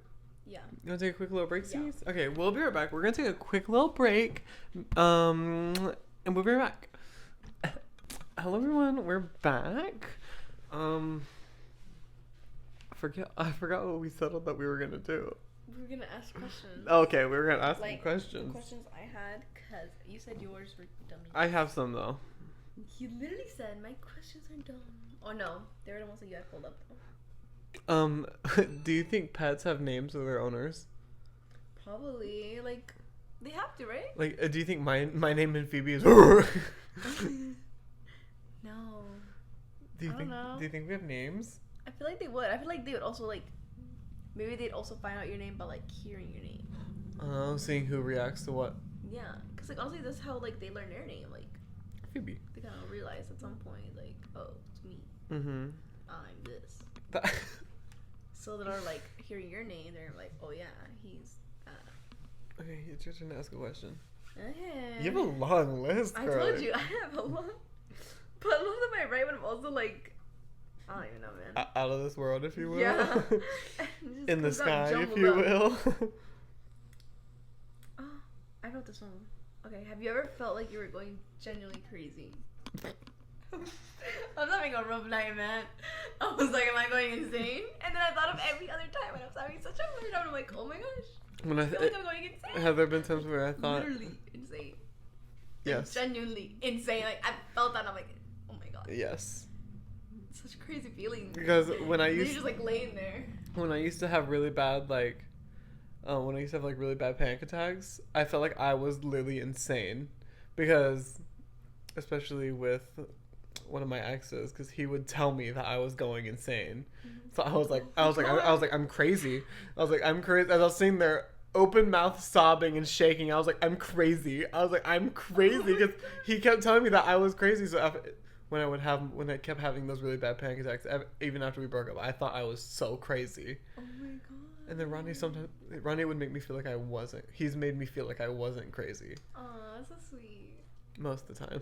Yeah. You want to take a quick little break, yeah. Cease? Okay, we'll be right back. We're going to take a quick little break. And we'll be right back. Hello, everyone. We're back. I forgot what we settled that we were going to do. We were going to ask questions. Okay, we were going to ask some questions. The questions I had, because you said yours were dummy. I have some, though. You literally said my questions are dumb. Oh, no. They were the ones that you had pulled up, though. Do you think pets have names of their owners? Probably. Like, they have to, right? Like, do you think my name in Phoebe is? No. Do you I don't think? know. Do you think we have names? I feel like they would. I feel like they would also, like, maybe they'd also find out your name by, like, hearing your name. Seeing who reacts to what. Yeah. Because, like, honestly, that's how, like, they learn their name. Like, Phoebe. they kind of realize at some point, like, oh, it's me. Mm-hmm. I'm this. So that are, like, hearing your name, they're like, oh, yeah, he's... Okay, it's your turn to ask a question. Okay. You have a long list, I girl. told you, I have a lot. But a lot of them I write, but I'm also, like... I don't even know, man. Out of this world, if you will. Yeah. In the sky, if jumbled you up. will. Oh, I wrote this one. Okay, have you ever felt like you were going genuinely crazy? I'm having a rough night, man. I was like, am I going insane? And then I thought of every other time when I was having such a hard time. I'm like, oh my gosh. When I feel like I'm going insane. have there been times where I thought, Literally insane. yes, Like, genuinely insane. Like, I felt that and I'm like, oh my god. yes, It's such a crazy feeling. because when I You're used just like laying there. when I used to have really bad when I used to have like really bad panic attacks, I felt like I was literally insane, because especially with one of my exes, because he would tell me that I was going insane. So I was like, I'm crazy. I was like, I'm crazy. As I was sitting there, open mouth, sobbing and shaking, I was like, I'm crazy. I was like, I'm crazy, because he kept telling me that I was crazy. So when I kept having those really bad panic attacks, even after we broke up, I thought I was so crazy. Oh my god. And then Ronnie would make me feel like I wasn't. He's made me feel like I wasn't crazy. Aw, that's so sweet. Most of the time.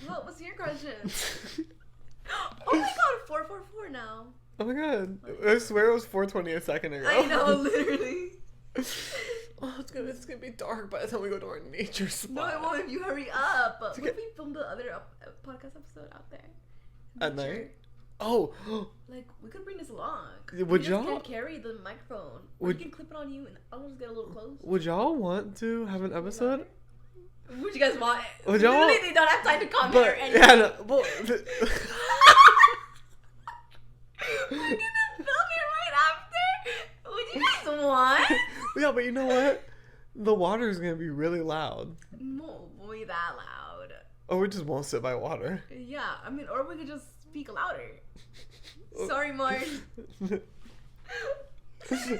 What was your question? Oh my god, 444 now. Oh my god. I swear it was 4:20 a second ago. I know, literally. Oh, it's gonna be dark by the time we go to our nature spot. No, it won't if you hurry up. What if we filmed the other podcast episode out there? At night? Oh. Like, we could bring this along. Would y'all can't carry the microphone. Or you can clip it on you and I'll just get a little close. Would y'all want to have an episode? Would you guys want it? Would y'all? Literally, they don't have time to comment or anything. Yeah, no, well, We're gonna film it right after. Would you guys want? yeah, but you know what? The water is gonna be really loud. No, won't be that loud. Or we just won't sit by water. Yeah, I mean, or we could just speak louder. Sorry, Mars.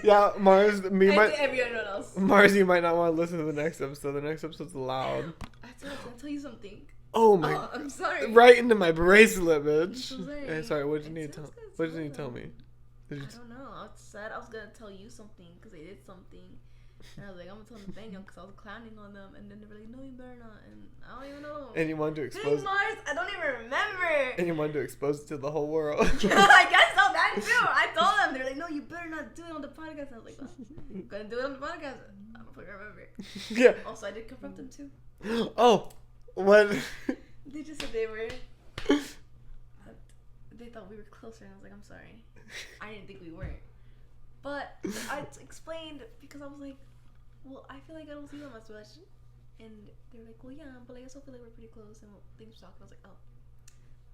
Yeah, Mars. And to everyone else. Mars, you might not want to listen to the next episode. The next episode's loud. I'll tell you something. Oh my! Oh, I'm sorry. Right into my bracelet, bitch. I'm so sorry. Hey, sorry. What did you need to tell? What did you need to tell me? I don't know. I said I was gonna tell you something because they did something, and I was like, I'm gonna tell Nathaniel because I was clowning on them, and then they were like, no, you better not, and I don't even know. And you wanted to expose. Hey, Mars, I don't even remember. And you wanted to expose it to the whole world. I guess so. That too. I told them. They were like, no, you better not do it on the podcast. I was like, well, I'm gonna do it on the podcast. I don't fucking remember. Yeah. Also, I did confront them too. Oh, what? They just said they were. They thought we were closer, and I was like, I'm sorry. I didn't think we weren't. But I explained because I was like, well, I feel like I don't see them as much. And they were like, well, yeah, but like, I still feel like we're pretty close, and things talk. I was like, oh,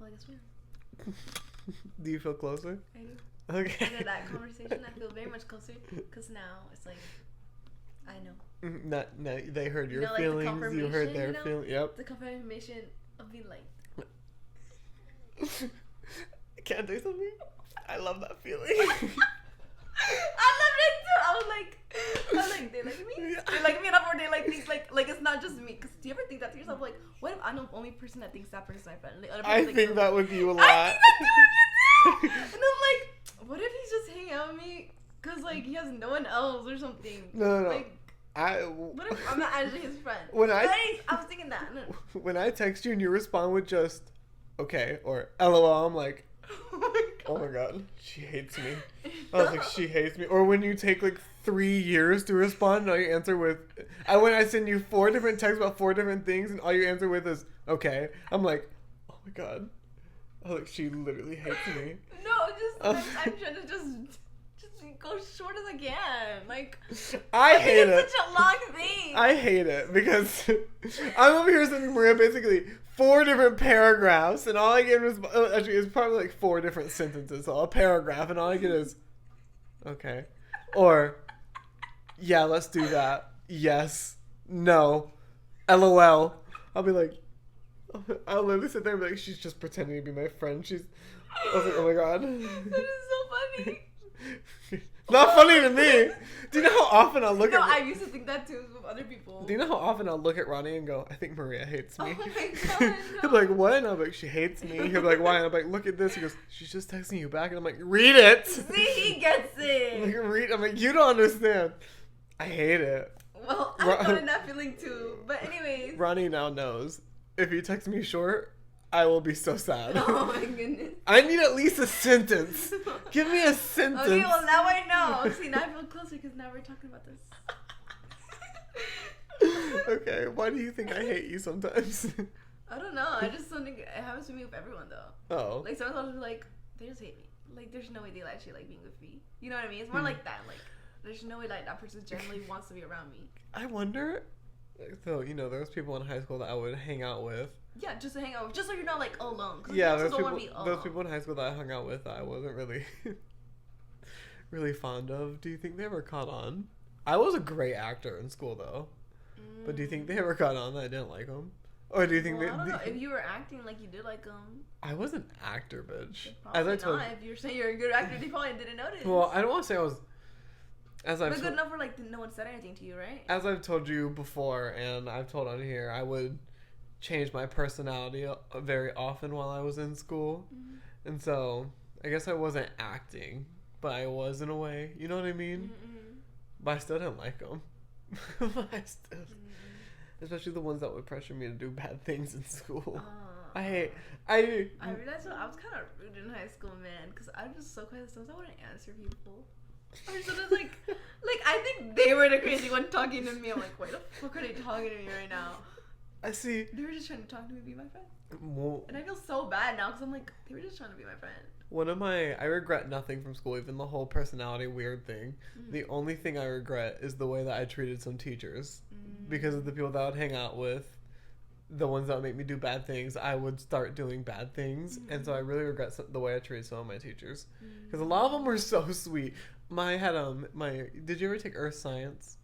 well, I guess we are. Do you feel closer? I do. Okay. After that conversation, I feel very much closer because now it's like, I know. Not, they heard your like, the feelings. You heard their confirmation, feelings. Yep. The confirmation of being like, Can I do something? I love that feeling. I loved it too. I was like, they like me? They like me enough, or they like think like it's not just me. Cause do you ever think that to yourself? Like, what if I'm the only person that thinks that person's my friend? Like, I think that with you a lot. I think that too. And I'm like, what if he's just hanging out with me? Cause like he has no one else or something. No. Like, what if I'm not actually his friend? When I was thinking that. No. When I text you and you respond with just okay or LOL, I'm like, oh my god, she hates me. I was like, she hates me. Or when you take like 3 years to respond and all you answer with, when I send you 4 different texts about 4 different things and all you answer with is okay, I'm like, oh my god. I was like, she literally hates me. No, I'm trying to just go short as I can. Like, I hate it. It's such a long thing. I hate it because I'm over here sending Maria basically 4 different paragraphs, and all I get is actually it's probably like 4 different sentences, so a paragraph, and all I get is okay, or Yeah, let's do that. Yes. No. LOL. I'll be like, I'll literally sit there and be like, she's just pretending to be my friend. I was like, oh my god. That is so funny. Not funny to me. Do you know how often I'll look No, at... I used to think that too with other people. Do you know how often I'll look at Ronnie and go, I think Maria hates me? Oh my god, He'll be like, what? And I'll be like, she hates me. He'll be like, why? And I'm like, look at this. He goes, she's just texting you back. And I'm like, read it. See, he gets it. I'm like, read. I'm like, you don't understand. I hate it. Well, I got in that feeling too. But anyways. Ronnie now knows. If you text me short, I will be so sad. Oh my goodness. I need at least a sentence. Give me a sentence. Okay, well now I know. See, now I feel closer because now we're talking about this. Okay, why do you think I hate you sometimes? I don't know. I just don't think it happens to me with everyone though. Oh. Like sometimes I'll be like, they just hate me. Like there's no way they actually like being with me. You know what I mean? It's more like that. Like there's no way like that person generally wants to be around me. I wonder. So there was people in high school that I would hang out with. Yeah, just to hang out with, just so you're not like alone. Yeah, those people in high school that I hung out with that I wasn't really, really fond of. Do you think they ever caught on? I was a great actor in school though, but do you think they ever caught on that I didn't like them? Or do you think I don't know. If you were acting like you did like them. I was an actor, bitch. Probably not. If you're saying you're a good actor, they probably didn't notice. Well, I don't want to say I was. But good enough for like no one said anything to you, right? As I've told you before, and I've told on here, I would change my personality very often while I was in school, and so I guess I wasn't acting, but I was in a way. You know what I mean? But I still didn't like them. Especially the ones that would pressure me to do bad things in school. I realized I was kind of rude in high school, man, because I was just so quiet. Sometimes I wouldn't answer people. I was just like I think they were the crazy one talking to me. I'm like, why the fuck are they talking to me right now? I see. They were just trying to talk to me, be my friend. Well, and I feel so bad now because I'm like, they were just trying to be my friend. I regret nothing from school, even the whole personality weird thing. The only thing I regret is the way that I treated some teachers. Because of the people that I would hang out with, the ones that would make me do bad things, I would start doing bad things. And so I really regret the way I treated some of my teachers. Because a lot of them were so sweet. Did you ever take Earth Science?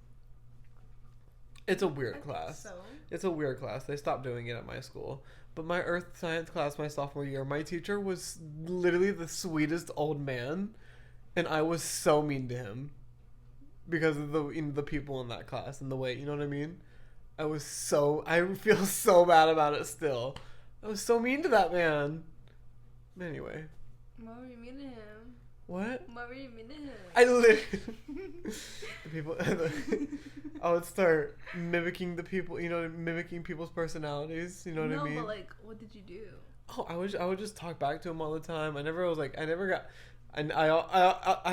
It's a weird class. So. It's a weird class. They stopped doing it at my school. But my Earth Science class, my sophomore year, my teacher was literally the sweetest old man. And I was so mean to him. Because of the people in that class and the way, you know what I mean? I feel so bad about it still. I was so mean to that man. Anyway. What were you mean to him? What? What were you mean to him? I I would start mimicking the people, mimicking people's personalities, you know what I mean? No, but like, what did you do? Oh, I would just talk back to him all the time. I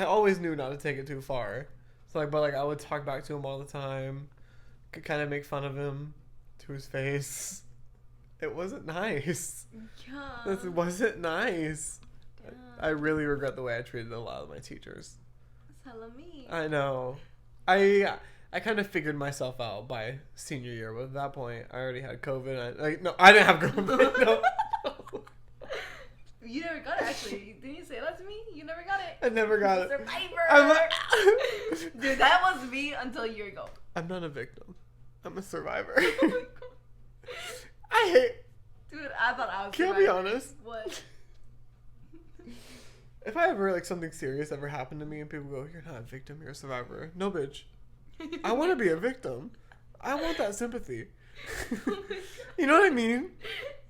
always knew not to take it too far. So I would talk back to him all the time, could kind of make fun of him to his face. It wasn't nice. Yeah. It wasn't nice. Yeah. I really regret the way I treated a lot of my teachers. That's hella mean. I know. I kind of figured myself out by senior year, but at that point, I already had COVID. I didn't have COVID. No. You never got it, actually. Didn't you say that to me? You never got it. I never got it. Survivor! Dude, that was me until a year ago. I'm not a victim. I'm a survivor. Oh my God. I hate... Dude, I thought I was Can I be honest? What? If I ever, something serious ever happened to me and people go, you're not a victim, you're a survivor. No, bitch. I want to be a victim. I want that sympathy. Oh You know what I mean?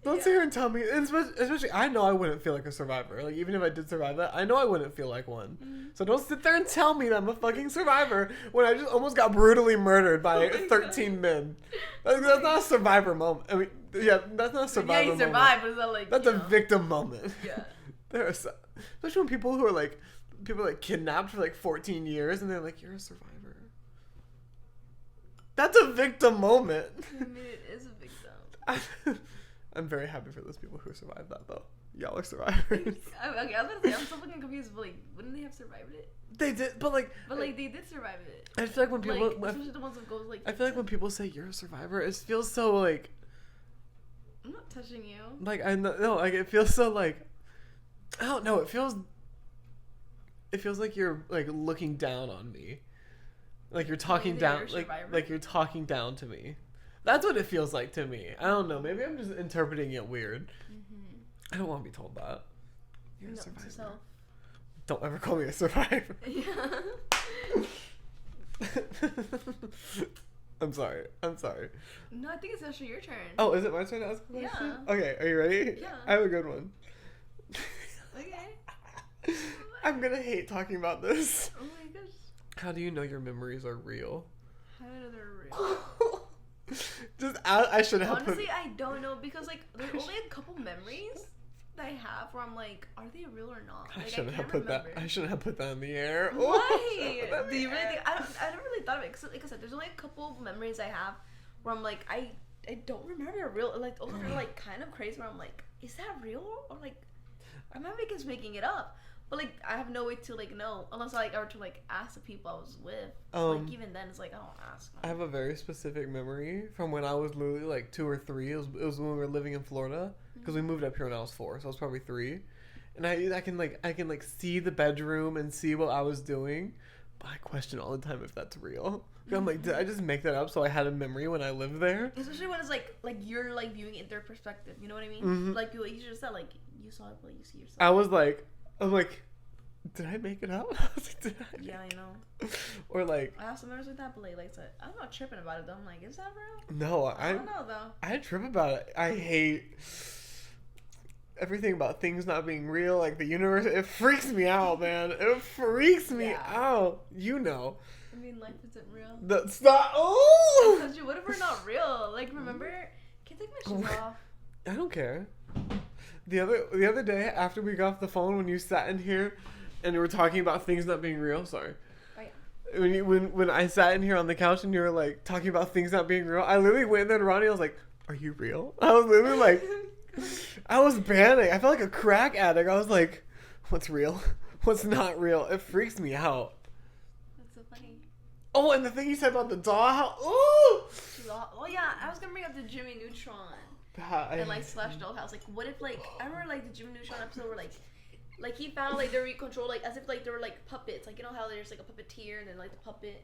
Don't sit here and tell me, and especially I know I wouldn't feel like a survivor. Like, even if I did survive that, I know I wouldn't feel like one. So don't sit there and tell me that I'm a fucking survivor when I just almost got brutally murdered by 13 men. That's not a survivor moment. I mean, yeah, that's not a survivor moment. Yeah, you survived, but it's not like, that's a victim moment. Yeah. Especially when people who are kidnapped for 14 years and they're like, you're a survivor. That's a victim moment. I mean, it is a victim. I'm very happy for those people who survived that, though. Y'all are survivors. Okay, I was gonna say, I'm so fucking confused, but wouldn't they have survived it? They did, but they did survive it. I feel like when people, especially the ones with goals, I feel like when people say you're a survivor, it feels so I'm not touching you. I know, it feels so I don't know, it feels like you're looking down on me. Like you're talking down, like you're talking down to me. That's what it feels like to me. I don't know. Maybe I'm just interpreting it weird. I don't want to be told that. You're a survivor. Yourself. Don't ever call me a survivor. Yeah. I'm sorry. No, I think it's actually your turn. Oh, is it my turn to ask a question? Yeah. Okay, are you ready? Yeah. I have a good one. Okay. I'm gonna hate talking about this. Oh my gosh. How do you know your memories are real? How do I know they're real? I shouldn't have Honestly, I don't know because like there's only a couple memories that I have where I'm like, are they real or not? Like, I shouldn't have put that in the air. Why? Do you really think? I never really thought of it. Cause like I said, there's only a couple memories I have where I'm like, I don't remember they're real. Like also they're like kind of crazy where I'm like, is that real or like, I'm not just making it up. But like I have no way to like know unless I were to like ask the people I was with. So, like even then it's like I don't ask. I have a very specific memory from when I was literally like 2 or 3. It was when we were living in Florida because we moved up here when I was 4, so I was probably 3. And I can see the bedroom and see what I was doing, but I question all the time if that's real. I'm like, did I just make that up so I had a memory when I lived there? Especially when it's like you're like viewing it in their perspective. You know what I mean? Mm-hmm. Like you just said, like you saw it, but you see yourself. I'm like, did I make it up? Yeah, I know. Or like, I have some memories like that, but like said, I'm not tripping about it though. I'm like, is that real? No, I don't know though. I trip about it. I hate everything about things not being real, like the universe. It freaks me out, man. It freaks me out. You know. I mean, life isn't real. That's not. Oh. I told you, what if we're not real? Like, remember? Can I take my shoes off? I don't care. The other day after we got off the phone, when you sat in here and you were talking about things not being real, sorry. Oh yeah. When I sat in here on the couch and you were like talking about things not being real, I literally went there to Ronnie. I was like, "Are you real?" I was literally like, I was panicking. I felt like a crack addict. I was like, "What's real? What's not real?" It freaks me out. That's so funny. Oh, and the thing you said about the dollhouse. Oh. Oh yeah, I was gonna bring up the Jimmy Neutron. And like slash dollhouse. Like what if like I remember like the Jimmy Neutron episode where like he found like they're controlled like as if like they were like puppets. Like you know how there's like a puppeteer and then like the puppet,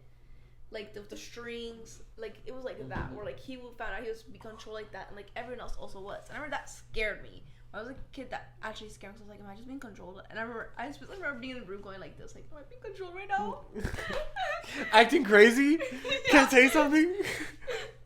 like the strings. Like it was like that where like he found out he was be controlled like that and like everyone else also was. And I remember that scared me. When I was a kid, that actually scared me. So I was like, am I just being controlled? And I specifically remember being in the room going like this, like, am I being controlled right now? Acting crazy? Yeah. Can I say something?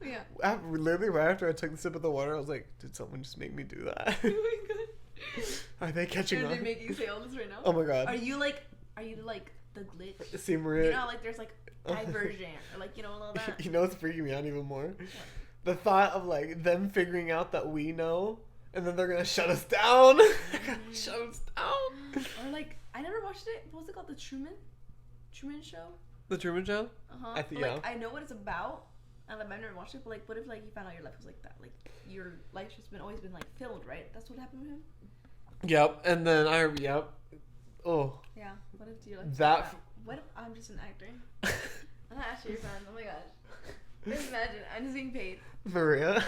Yeah. Literally right after I took the sip of the water, I was like, did someone just make me do that? Oh my god. Are they catching on? Are they making you say all this right now? Oh my god. Are you like the glitch? See, Maria. You know, like there's like divergent or like you know all that. You know what's freaking me out even more? What? The thought of like them figuring out that we know. And then they're gonna shut us down. Shut us down. Or like, I never watched it. What was it called? The Truman Show. The Truman Show. Like, I know what it's about, and like, I've never watched it. But like, what if like you found out your life was like that? Like your life's just always been like filmed, right? That's what happened with him. Yep. And then Oh. Yeah. What if your life was that? Like that? What if I'm just an actor? I'm not actually your friend. Oh my gosh. Just imagine, I'm just being paid. Maria.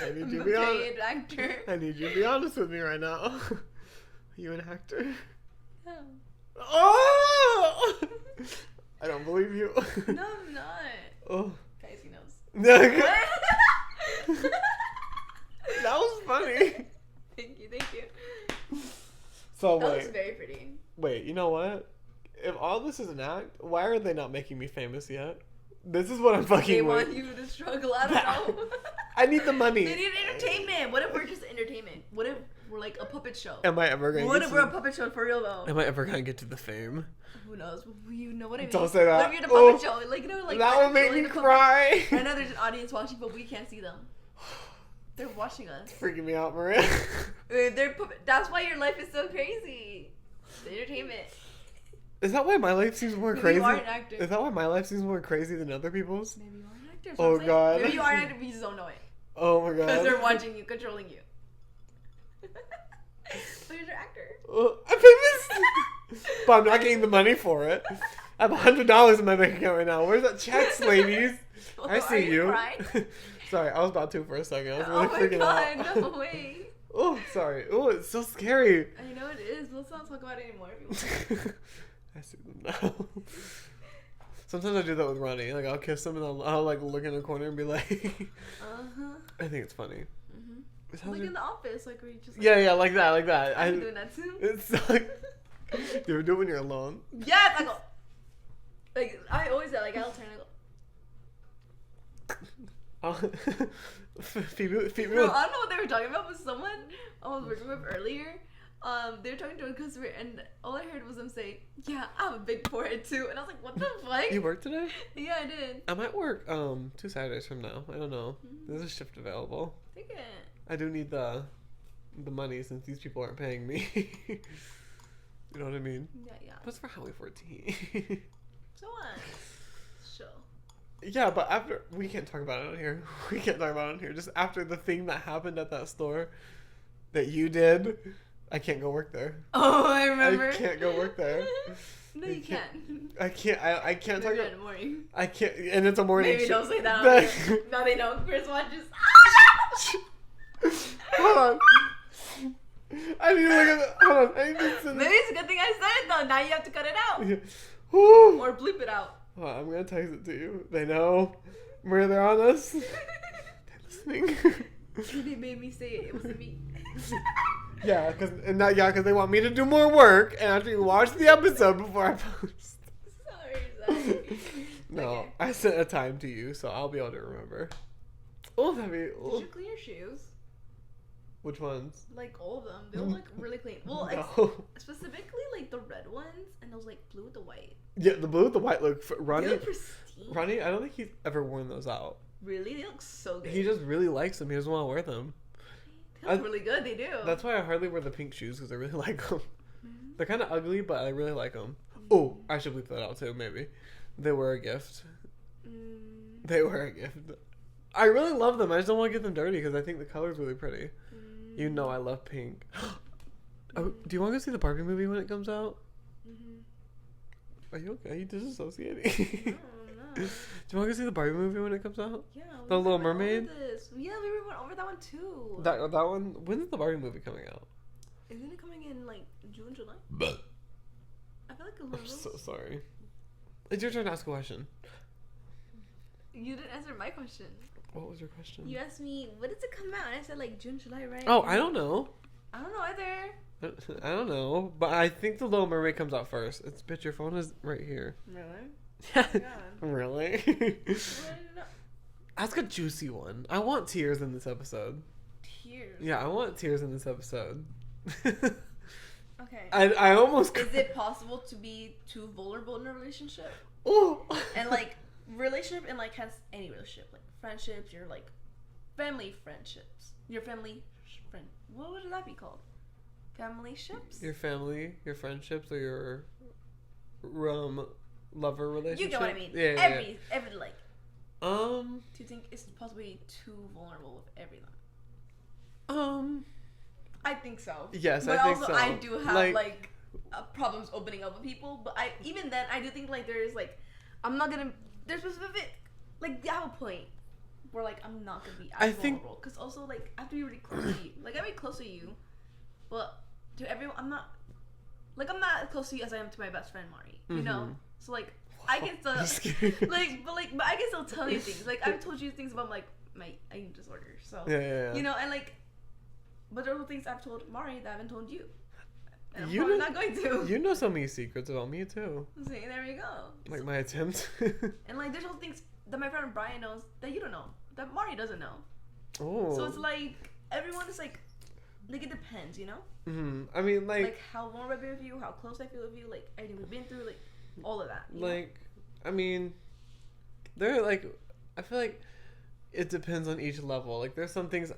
I need you to be honest. Actor. I need you to be honest with me right now. Are you an actor? No. Oh! I don't believe you. No, I'm not. Oh. Guys, he knows. That was funny. Thank you. So that was very pretty. Wait, you know what? If all this is an act, why are they not making me famous yet? This is what I'm fucking with. They want you to struggle. I don't know. I need the money. They need entertainment. What if we're just entertainment? What if we're like a puppet show? Am I ever going to What if we're a puppet show for real though? Am I ever going to get to the fame? Who knows? You know what I mean? Don't say that. What if you're the puppet show? Like, you know, like that will make me cry. I know there's an audience watching, but we can't see them. They're watching us. It's freaking me out, Maria. That's why your life is so crazy. The entertainment. Is that why my life seems more crazy? You are an actor. Is that why my life seems more crazy than other people's? Maybe you are an actor. Oh god. Maybe you are an actor, but you just don't know it. Oh my god. Because they're watching you, controlling you. But you're an actor. I'm famous. But I'm not getting the money for it. I have $100 in my bank account right now. Where's that checks, ladies? I see you. Sorry, I was about to for a second. I was really freaking out. Oh my god, no way. Oh, sorry. Oh, it's so scary. I know it is. Let's not talk about it anymore. I see them now. Sometimes I do that with Ronnie. Like, I'll kiss him and I'll like look in a corner and be like, I think it's funny. Like in the office, like where you just. Like, yeah, like that. I'm doing that too. It's like you do it when you're alone. Yes, I go. Like I always say, like I'll turn and go. Phoebe. Bro, I don't know what they were talking about, but someone I was working with earlier, they were talking to a customer, and all I heard was them say, "Yeah, I have a big forehead too," and I was like, "What the fuck?" You work today? Yeah, I did. I might work 2 Saturdays from now. I don't know. There's a shift available. Take it. I do need the money since these people aren't paying me. You know what I mean? Yeah. But it's for Halloween 14. So what? Sure. Yeah, but after we can't talk about it on here. We can't talk about it on here. Just after the thing that happened at that store that you did, I can't go work there. Oh, I remember. I can't go work there. No, you can't. I can't. I can't talk Maybe about. in the morning. I can't. And it's a morning. Maybe shift. don't say that. On here. Now they know. Chris watches. Hold on. I need to look at the, hold on. I need to send Maybe it's a good thing I said it though. Now you have to cut it out. Woo. Or bleep it out. Hold on, I'm gonna text it to you. They know where they're on us. They're listening. They made me say it. It wasn't me. Yeah, because they want me to do more work and after you watch the episode before I post. Sorry. No, Okay. I sent a time to you, so I'll be able to remember. Oh, that'd be. Did Oh. you clean your shoes? Which ones? Like all of them. They look really clean. Well, No. specifically like the red ones and those like blue with the white. Yeah, the blue with the white look. They Ronnie, look pristine. Ronnie, I don't think he's ever worn those out. Really? They look so good. He just really likes them. He doesn't want to wear them. They look really good. They do. That's why I hardly wear the pink shoes because I really like them. Mm-hmm. They're kind of ugly, but I really like them. Oh, I should bleep that out too. Maybe they were a gift. They were a gift. I really love them. I just don't want to get them dirty because I think the color's really pretty. You know I love pink. Oh, do you want to go see the Barbie movie when it comes out? Are you okay? You disassociating? No. Do you want to go see the Barbie movie when it comes out? Yeah. The we Little went over Mermaid? this. Yeah, we went over that one too. That one. When's the Barbie movie coming out? Isn't it coming in like June, July? I feel like a I'm little. so sorry. It's your turn to ask a question. You didn't answer my question. What was your question? You asked me, when does it come out? And I said like June, July, right? Oh, I don't know. I don't know either. I don't know, but I think the Little Mermaid comes out first. It's bitch. Your phone is right here. Really? Yeah. Oh my God. Really? Well, I didn't know. Ask a juicy one. I want tears in this episode. Tears. Yeah, I want tears in this episode. Okay. I almost. Is it possible to be too vulnerable in a relationship? Oh. And like relationship and like has any relationship, like friendships, your like family friendships, your family friend. What would that be called? Family ships. Your family, your friendships, or your lover relationship. You get what I mean. Yeah. Every like. Do you think it's possibly too vulnerable with everyone? I think so. Yes, but I think also so. I do have like problems opening up with people. But even then I do think like there's like I'm not gonna. There's specific like I have a point where like I'm not gonna be as vulnerable because also like I have to be really close to you. Like I'm really close to you, but to everyone I'm not. Like I'm not as close to you as I am to my best friend Mari. You know, so like I can still but I can still tell you things. Like I've told you things about like my eating disorder. So yeah. you know, and like, but there are things I've told Mari that I haven't told you. And I'm You probably know- not going to. You know so many secrets about me too. See, there you go. Like my attempt. And like, there's all things that my friend Brian knows that you don't know, that Mari doesn't know. Oh. So it's like everyone is like it depends, you know. I mean, like how vulnerable I feel with you, how close I feel with you, like everything we've been through, like all of that. You know? I mean, there like I feel like it depends on each level. Like there's some things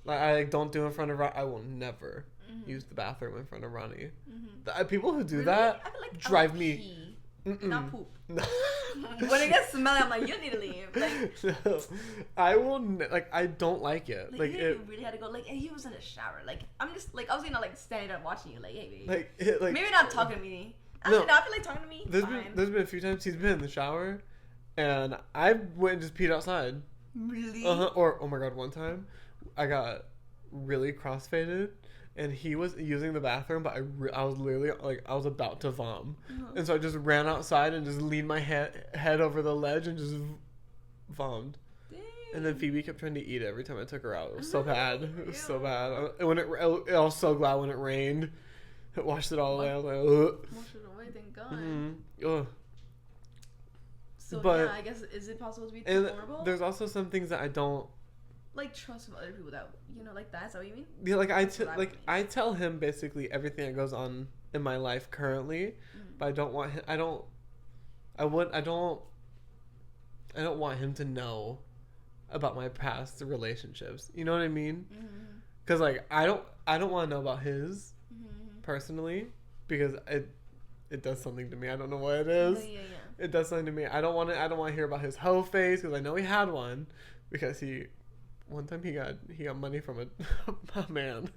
like I don't do in front of I will never use the bathroom in front of Ronnie. People who do Really? that I feel like drive I'll me. pee, Mm-mm. not poop. No. When it gets smelly, I'm like, you need to leave. Like, no. I will I don't like it. like Like he it. really had to go. Like, he was in the shower. Like, I'm just like, I was gonna like stand up watching you. Like, hey, baby. Like Maybe not talking to me. Actually, no, I feel like talking to me. There's been a few times he's been in the shower, and I went and just peed outside. Really? Or oh my god, one time I got really crossfaded, and he was using the bathroom, but I was literally like I was about to vom, and so I just ran outside and just leaned my head over the ledge and just vommed. Dang. And then Phoebe kept trying to eat it every time I took her out. It was so bad. It was so bad. And when I was so glad when it rained. It washed it all away. I was like, ugh. Washed it away, thank God. Ugh. So But- yeah, I guess is it possible to be too And vulnerable? there's also some things that I don't. Like trust with other people that like that. Is that what you mean? Yeah, like That's what I mean. I tell him basically everything that goes on in my life currently, but I don't want him. I don't want him to know about my past relationships. You know what I mean? Because like I don't want to know about his personally because it does something to me. I don't know what it is. Yeah. It does something to me. I don't want to hear about his hoe face because I know he had one because one time he got money from a man.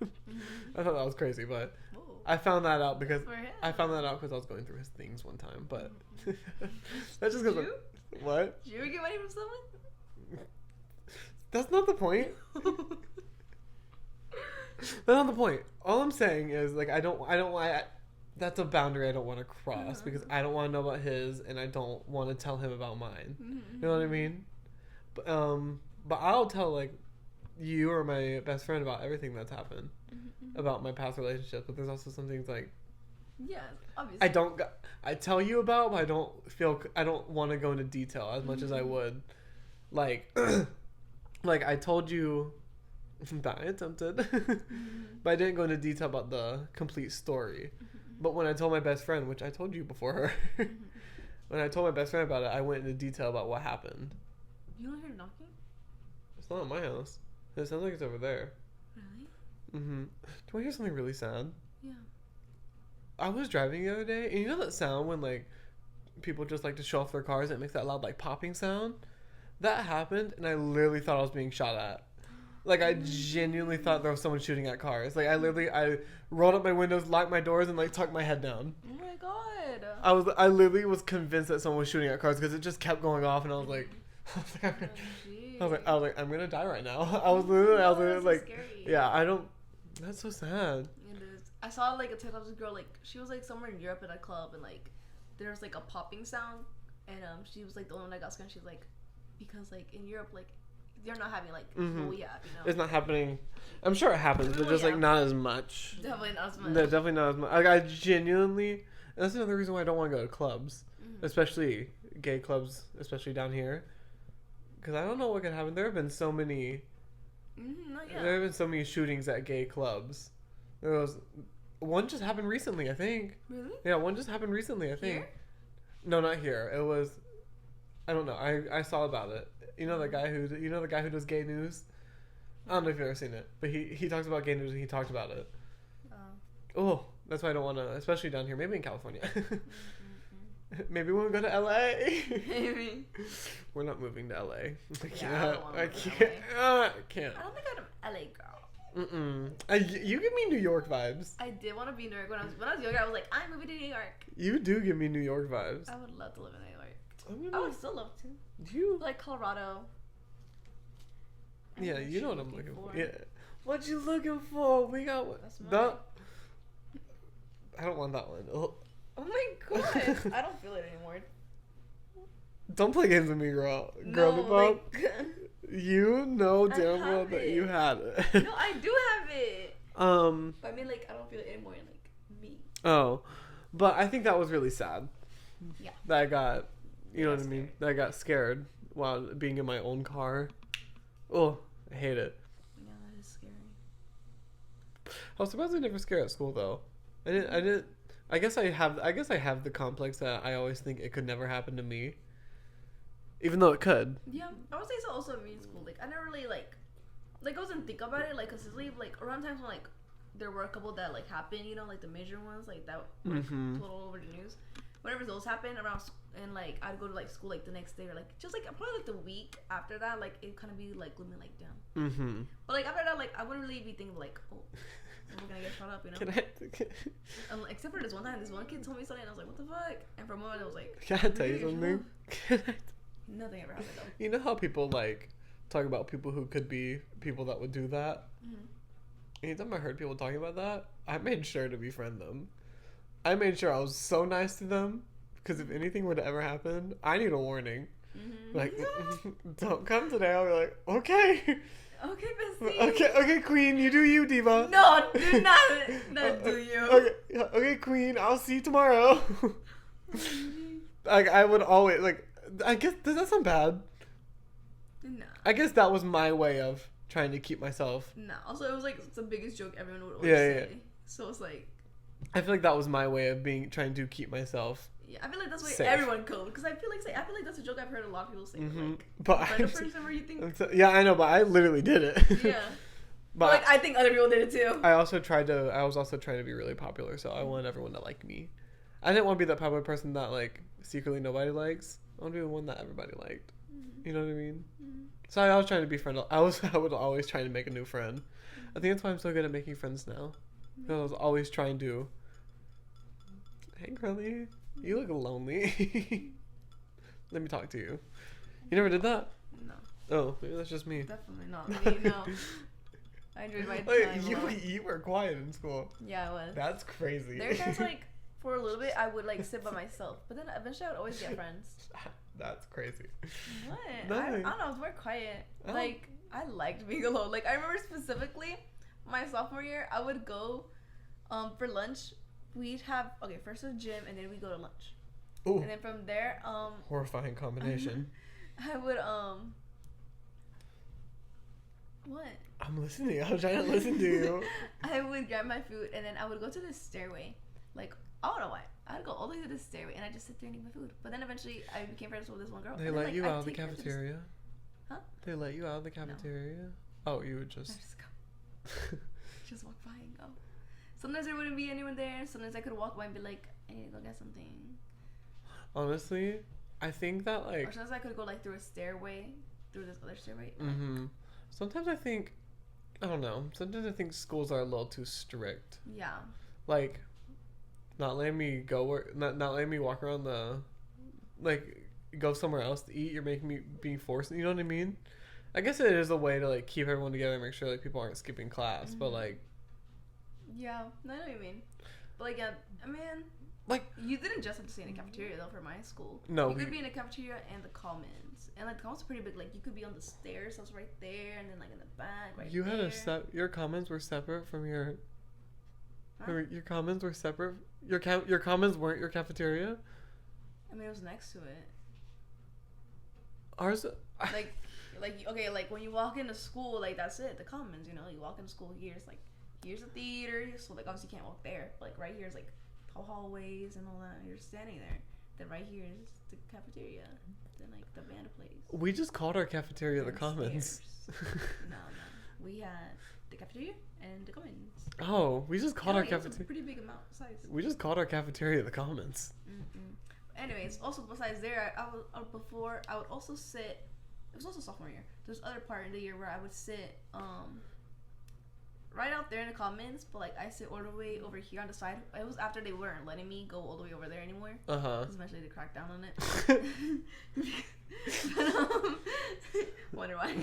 I thought that was crazy, but Ooh. I found that out because For him. I was going through his things one time. But that's just because Did you? what? Did you ever get money from someone? That's not the point. That's not the point. All I'm saying is like I don't want. That's a boundary I don't want to cross because I don't want to know about his and I don't want to tell him about mine. You know what I mean? But I'll tell like you or my best friend about everything that's happened about my past relationships. But there's also some things like Yeah, obviously. I tell you about, but I don't want to go into detail as much as I would. Like, like I told you that I attempted, but I didn't go into detail about the complete story. But when I told my best friend, which I told you before her, when I told my best friend about it, I went into detail about what happened. You don't hear knocking? It's not at my house. It sounds like it's over there. Really? Do you want to hear something really sad? Yeah. I was driving the other day, and you know that sound when like people just like to show off their cars and it makes that loud like popping sound? That happened, and I literally thought I was being shot at. Like I genuinely thought there was someone shooting at cars. Like I rolled up my windows, locked my doors, and like tucked my head down. Oh my God. I literally was convinced that someone was shooting at cars because it just kept going off, and I was like, I'm gonna die right now. I was literally like, scary. yeah, I don't. That's so sad. It is. I saw like a TikTok of this girl, like she was like somewhere in Europe at a club, and like there was like a popping sound, and she was like the only one that got scared. She's like, because like in Europe, like they're not having like what we have, you know. It's not happening. I'm sure it happens, but just like not as much. Definitely not as much. No, definitely not as much. Like I genuinely, and that's another reason why I don't want to go to clubs, especially gay clubs, especially down here, because I don't know what could happen. There have been so many. There have been so many shootings at gay clubs. There was one just happened recently, I think. Really? Yeah, one just happened recently, I think. Here? No, not here. It was. I don't know. I saw about it. You know the guy who does gay news. I don't know if you've ever seen it, but he talks about gay news and he talked about it. Oh, that's why I don't want to, especially down here. Maybe in California. Maybe when we go to LA. Maybe. We're not moving to LA. I can't. I don't wanna I move to can't. I can't. I don't think I'm an LA girl. You give me New York vibes. I did want to be in New York when I was younger. I was like, I'm moving to New York. You do give me New York vibes. I would love to live in New York. I I would still love to. Do you? Like Colorado. Yeah, you know what I'm looking for. Yeah. What you looking for? We got what? That's mine. That. I don't want that one. Oh. Oh my god. I don't feel it anymore. Don't play games with me, girl. No, Bob. like, You know I damn well have that it. you had it. no, I do have it. But I mean, like, I don't feel it anymore. Like me. Oh, but I think that was really sad. Yeah. That I got, you know Yeah, what I mean? scared. That I got scared while being in my own car. Oh, I hate it. Yeah, that is scary. I was surprised I never scared at school though. I didn't. I guess I have the complex that I always think it could never happen to me. Even though it could. Yeah, I would say so. Also, me in school, like, I never really like I wasn't think about it, like, consistently. Like, around times when like there were a couple that like happened, you know, like the major ones, like that were total over the news. Whenever those happened around, and like I'd go to like school like the next day or like just like probably like the week after that, like it kind of be like glooming like down. But like after that, like I wouldn't really be thinking like, oh, we're gonna get shot up, you know. Except for this one time, this one kid told me something, and I was like, what the fuck? And for a moment, I was like, Can I tell you something? nothing ever happened though. You know how people like talk about people who could be people that would do that? anytime I heard people talking about that, I made sure to befriend them. I made sure I was so nice to them because if anything were to ever happen, I need a warning. Mm-hmm. Like, don't come today. I'll be like, okay. Okay, bestie. Okay, queen, you do you, diva. No, do not do you. Okay, queen, I'll see you tomorrow. Like, I would always, like, I guess, does that sound bad? No. I guess that was my way of trying to keep myself. No. Also, it was like the biggest joke everyone would always say. Yeah. So it's like. I feel like that was my way of trying to keep myself. Yeah, I feel like that's what safe. Everyone could, because I feel like that's a joke I've heard a lot of people say. Mm-hmm. Like, but a person where you think. Yeah, I know, but I literally did it. Yeah. But like I think other people did it too. I was also trying to be really popular, so I wanted everyone to like me. I didn't want to be that popular person that like secretly nobody likes. I want to be the one that everybody liked. Mm-hmm. You know what I mean? Mm-hmm. So I was trying to be friend. I would always try to make a new friend. I think that's why I'm so good at making friends now. Because I was always trying to. Hey, girlie, you look lonely. Let me talk to you. You never did that? No. Oh, maybe that's just me. Definitely not me. No. I enjoyed my time. You were quiet in school. Yeah, I was. That's crazy. There was like for a little bit I would like sit by myself, but then eventually I would always get friends. That's crazy. What? No. I don't know. I was more quiet. Oh. Like I liked being alone. Like I remember specifically my sophomore year, I would go for lunch. We'd have first a gym and then we go to lunch. Ooh. And then from there horrifying combination. I would what? I'm listening. I'm trying to listen to you. I would grab my food and then I would go to the stairway. Like, I don't know why. I'd go all the way to the stairway and I'd just sit there and eat my food. But then eventually I became friends with this one girl. They let you out of the cafeteria? Huh? They let you out of the cafeteria? No. Oh, you would just... I'd just go. Just walk by and go. Sometimes there wouldn't be anyone there. Sometimes I could walk by and be like, I need to go get something. Honestly, I think that like... Or sometimes I could go like through a stairway. Through this other stairway. Mm-hmm. Sometimes I think... I don't know. Sometimes I think schools are a little too strict. Yeah. Like, not letting me go not letting me walk around the, like, go somewhere else to eat. You're making me being forced. You know what I mean? I guess it is a way to like keep everyone together and make sure like people aren't skipping class. Mm-hmm. But like, yeah, I know what you mean. But like, yeah, I mean, like you didn't just have to stay in the cafeteria though for my school. No, you could be in the cafeteria and the commons, and like the commons are pretty big. Like you could be on the stairs, that's right there, and then like in the back, right. You there. Had your commons were separate from your. Huh? Your commons were separate. Your commons weren't your cafeteria. I mean, it was next to it. Ours. Like when you walk into school, like that's it. The commons, you know, you walk into school. Here's the theater. So like obviously you can't walk there. But, like right here is like hallways and all that. You're standing there. Then right here is the cafeteria. Then like the band plays. We just called our cafeteria the commons. No. We had the cafeteria and the commons. Oh, we just called our cafeteria. It's a pretty big amount size. We just called our cafeteria the commons. Mm-mm. Anyways, also besides there, I would also sit. It was also sophomore year. There's other part in the year where I would sit right out there in the commons, but like I sit all the way over here on the side. It was after they weren't letting me go all the way over there anymore. Because eventually they cracked down on it. But, wonder why.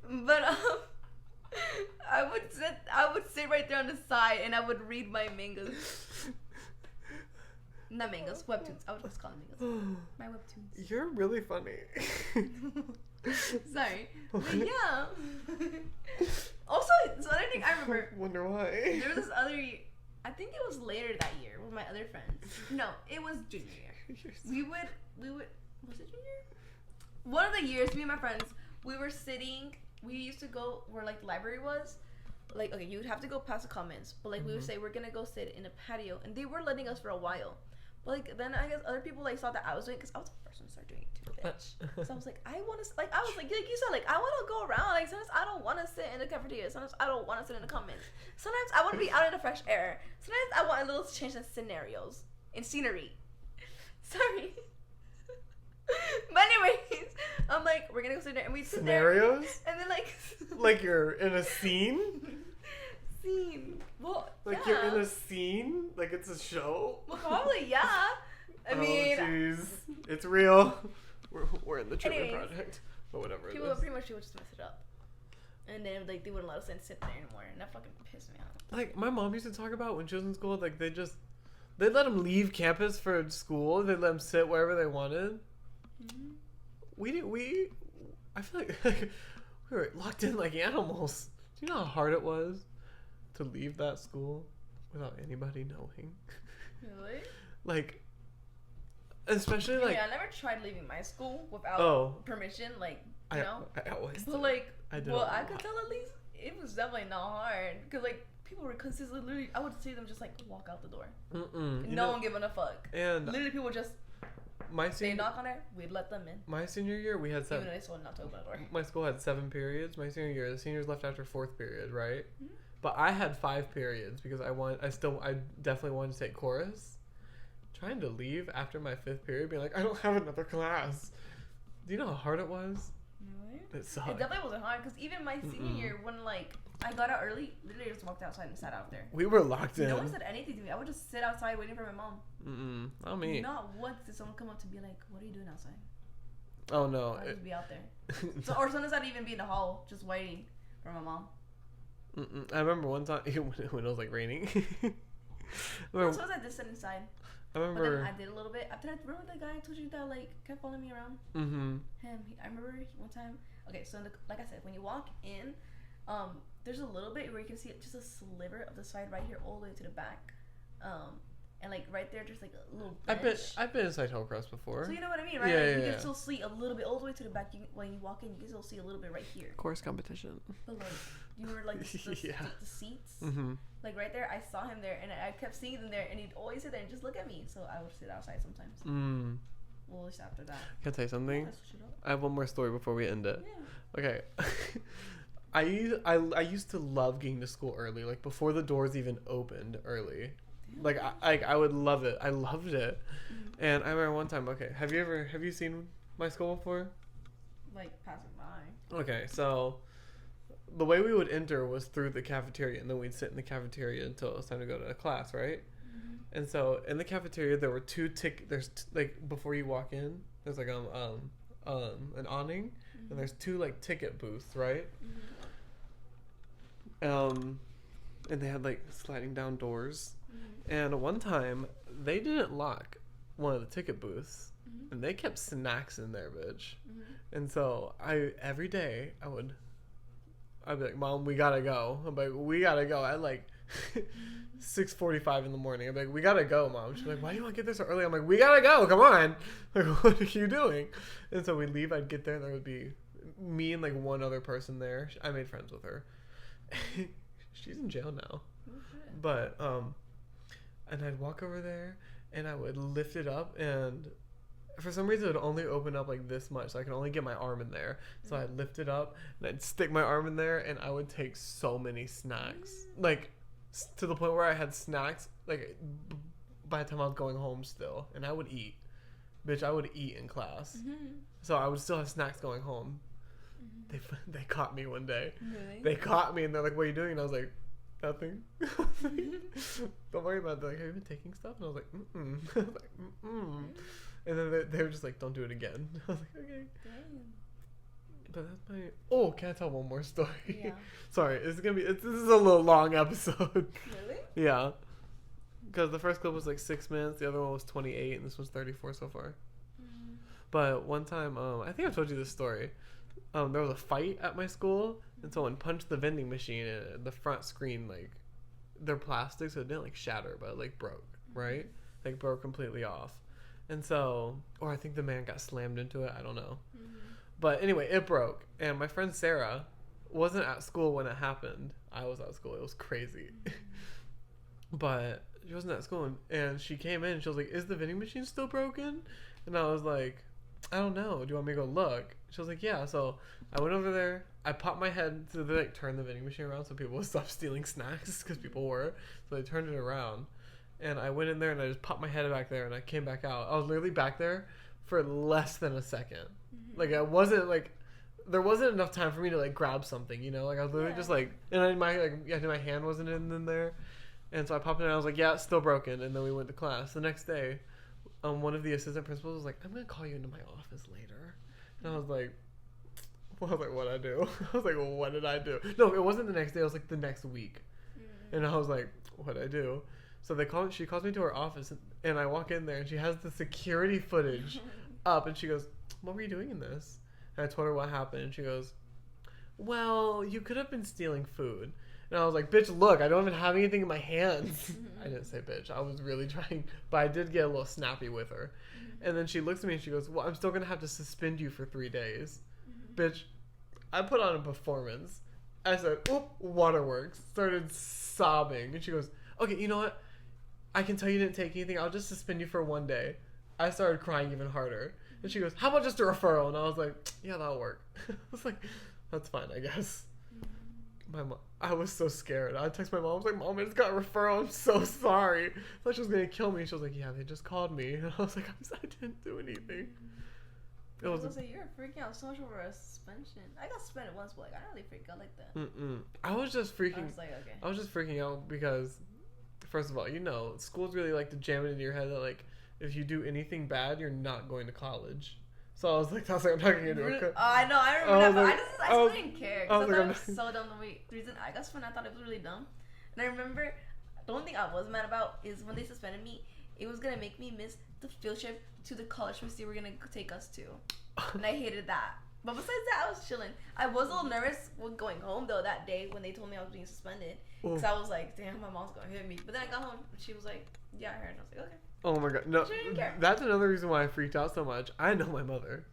But I would sit right there on the side and I would read my mangas. Not mangas, webtoons. I would just call them mangas. My webtoons. You're really funny. Sorry. But yeah. Also, the other thing I remember. Wonder why. There was this other year. I think it was later that year with my other friends. No, it was junior year. We would. Was it junior? One of the years, me and my friends, we were sitting. We used to go where like the library was. Like, okay, you would have to go past the commons, but like we would say we're gonna go sit in a patio, and they were letting us for a while. But like then I guess other people like saw that I was doing, because I was the first one to start doing it too, bitch. So I was like, I want to like you said, like I want to go around. Like sometimes I don't want to sit in the cafeteria. Sometimes I don't want to sit in the commons. Sometimes I want to be out in the fresh air. Sometimes I want a little change in scenarios and scenery. Sorry. But anyways, I'm like, we're gonna go sit there and we sit scenarios there, and then like you're in a scene. Well, like yeah. You're in a scene, like it's a show. Well, probably yeah. I mean, jeez, it's real. We're in the Truman Project, but whatever. People just mess it up. And then like they wouldn't let us sit there anymore, and that fucking pissed me off. Like my mom used to talk about when she was in school, like they let them leave campus for school. They let them sit wherever they wanted. We I feel like we were locked in like animals. Do you know how hard it was to leave that school without anybody knowing? Really? Like, especially like. Yeah, I never tried leaving my school without permission. Like, you know. I always. But like, I could tell at least it was definitely not hard because like people were consistently. Literally, I would see them just like walk out the door. No one giving a fuck. And literally, people just. They knock on it, we'd let them in. My senior year, we had 7. Even though they told not to open the door. My school had 7 periods. My senior year, the seniors left after 4th period, right? Mm-hmm. But I had 5 periods because I definitely wanted to take chorus. Trying to leave after my 5th period, being like, I don't have another class. Do you know how hard it was? Really? It sucked. It definitely wasn't hard because even my senior year, when like I got out early, literally just walked outside and sat out there. We were locked in. No one said anything to me. I would just sit outside waiting for my mom. Not me. Not once did someone come up to be like, "What are you doing outside?" Oh no. I'd just be out there. Or sometimes I'd even be in the hall just waiting for my mom. I remember one time when it was like raining. Sometimes I just sit inside. I remember. But then I did a little bit. After that, remember that guy I told you that like kept following me around? I remember one time. Okay, so like I said, when you walk in, there's a little bit where you can see just a sliver of the side right here, all the way to the back, and like right there, just like a little bench. I've been inside Hillcrest before. So you know what I mean, right? Yeah, like, yeah, you can still see a little bit all the way to the back. When you walk in, you can still see a little bit right here. Course competition. But like you were like the seats, like right there. I saw him there, and I kept seeing him there, and he'd always sit there and just look at me. So I would sit outside sometimes. Well, at least after that. Can I tell you something? I have one more story before we end it. Yeah. Okay. I used to love getting to school early, like before the doors even opened early. Like I would love it. I loved it. And I remember one time. Okay, have you seen my school before? Like passing by. Okay, so the way we would enter was through the cafeteria, and then we'd sit in the cafeteria until it was time to go to class, right? And so in the cafeteria there were 2 like before you walk in, there's like an awning, and there's 2 like ticket booths, right? And they had like sliding down doors. And one time they didn't lock one of the ticket booths, and they kept snacks in there, bitch. And so every day I'd be like, Mom, we gotta go. I'm like, we gotta go at like 6:45 in the morning. I'm like, we gotta go, Mom. She's like, why do you want to get there so early? I'm like, we gotta go. Come on. Like, what are you doing? And so we'd leave. I'd get there. There would be me and like one other person there. I made friends with her. She's in jail now. But and I'd walk over there and I would lift it up, and for some reason it would only open up like this much, so I could only get my arm in there. So I'd lift it up and I'd stick my arm in there, and I would take so many snacks, like to the point where I had snacks like by the time I was going home still, and I would eat. Bitch, I would eat in class. So I would still have snacks going home. They caught me one day. Really? They caught me and they're like, what are you doing? And I was like, nothing. Don't worry about it. They're like, have you been taking stuff? And I was like, mm-mm. I was like, mm-mm. And then they were just like, don't do it again. I was like, okay. Damn. But that's my... Oh, can I tell one more story? Yeah. Sorry, this is a little long episode. Really? Yeah. Because the first clip was like 6 minutes, the other one was 28, and this was 34 so far. But one time, I think I've told you this story. There was a fight at my school, and someone punched the vending machine, and the front screen, like, they're plastic, so it didn't like shatter, but it like broke, right? Like broke completely off. And so, or I think the man got slammed into it, I don't know. But anyway, it broke, and my friend Sarah wasn't at school when it happened. I was at school. It was crazy. But she wasn't at school, and she came in, and she was like, is the vending machine still broken? And I was like, I don't know. Do you want me to go look? She was like, yeah. So I went over there. I popped my head to like turn the vending machine around so people would stop stealing snacks, because people were. So they turned it around, and I went in there and I just popped my head back there, and I came back out. I was literally back there for less than a second. Like I wasn't like, there wasn't enough time for me to like grab something, you know. Like I was literally just like, and my hand wasn't in there, and so I popped it in and I was like, yeah, it's still broken. And then we went to class the next day. One of the assistant principals was like, I'm gonna call you into my office later. And I was like, Well, I was like, what'd I do? I was like, well, what did I do? No, it wasn't the next day. It was like the next week. And I was like, what'd I do? So she calls me to her office, and I walk in there, and she has the security footage up, and she goes, what were you doing in this? And I told her what happened, and she goes, well, you could have been stealing food. And I was like, bitch, look, I don't even have anything in my hands. I didn't say bitch. I was really trying, but I did get a little snappy with her. And then she looks at me and she goes, well, I'm still going to have to suspend you for 3 days. Bitch, I put on a performance. I said, oop, waterworks. Started sobbing. And she goes, okay, you know what? I can tell you didn't take anything. I'll just suspend you for 1 day. I started crying even harder. And she goes, how about just a referral? And I was like, yeah, that'll work. I was like, that's fine, I guess. My mom, I was so scared. I texted my mom. I was like, Mom, I just got a referral. I'm so sorry. I thought she was going to kill me. She was like, yeah, they just called me. And I was like, I didn't do anything. I was going to say, you're freaking out so much over a suspension. I got suspended once, but like, I don't really freak out like that. I was just freaking. I was like, okay. I was just freaking out because, first of all, schools really like to jam it into your head that like, if you do anything bad, you're not going to college. So I was like, I'm not going to do it. I know, I remember that, but I still didn't care. Because I thought it was so dumb. The reason I got suspended, I thought it was really dumb. And I remember, the only thing I was mad about is when they suspended me, it was going to make me miss the field trip to the college they were going to take us to. And I hated that. But besides that, I was chilling. I was a little nervous with going home, though, that day when they told me I was being suspended. Because I was like, damn, my mom's going to hit me. But then I got home, and she was like, yeah, I heard. And I was like, okay. Oh my god, no, that's another reason why I freaked out so much. I know my mother.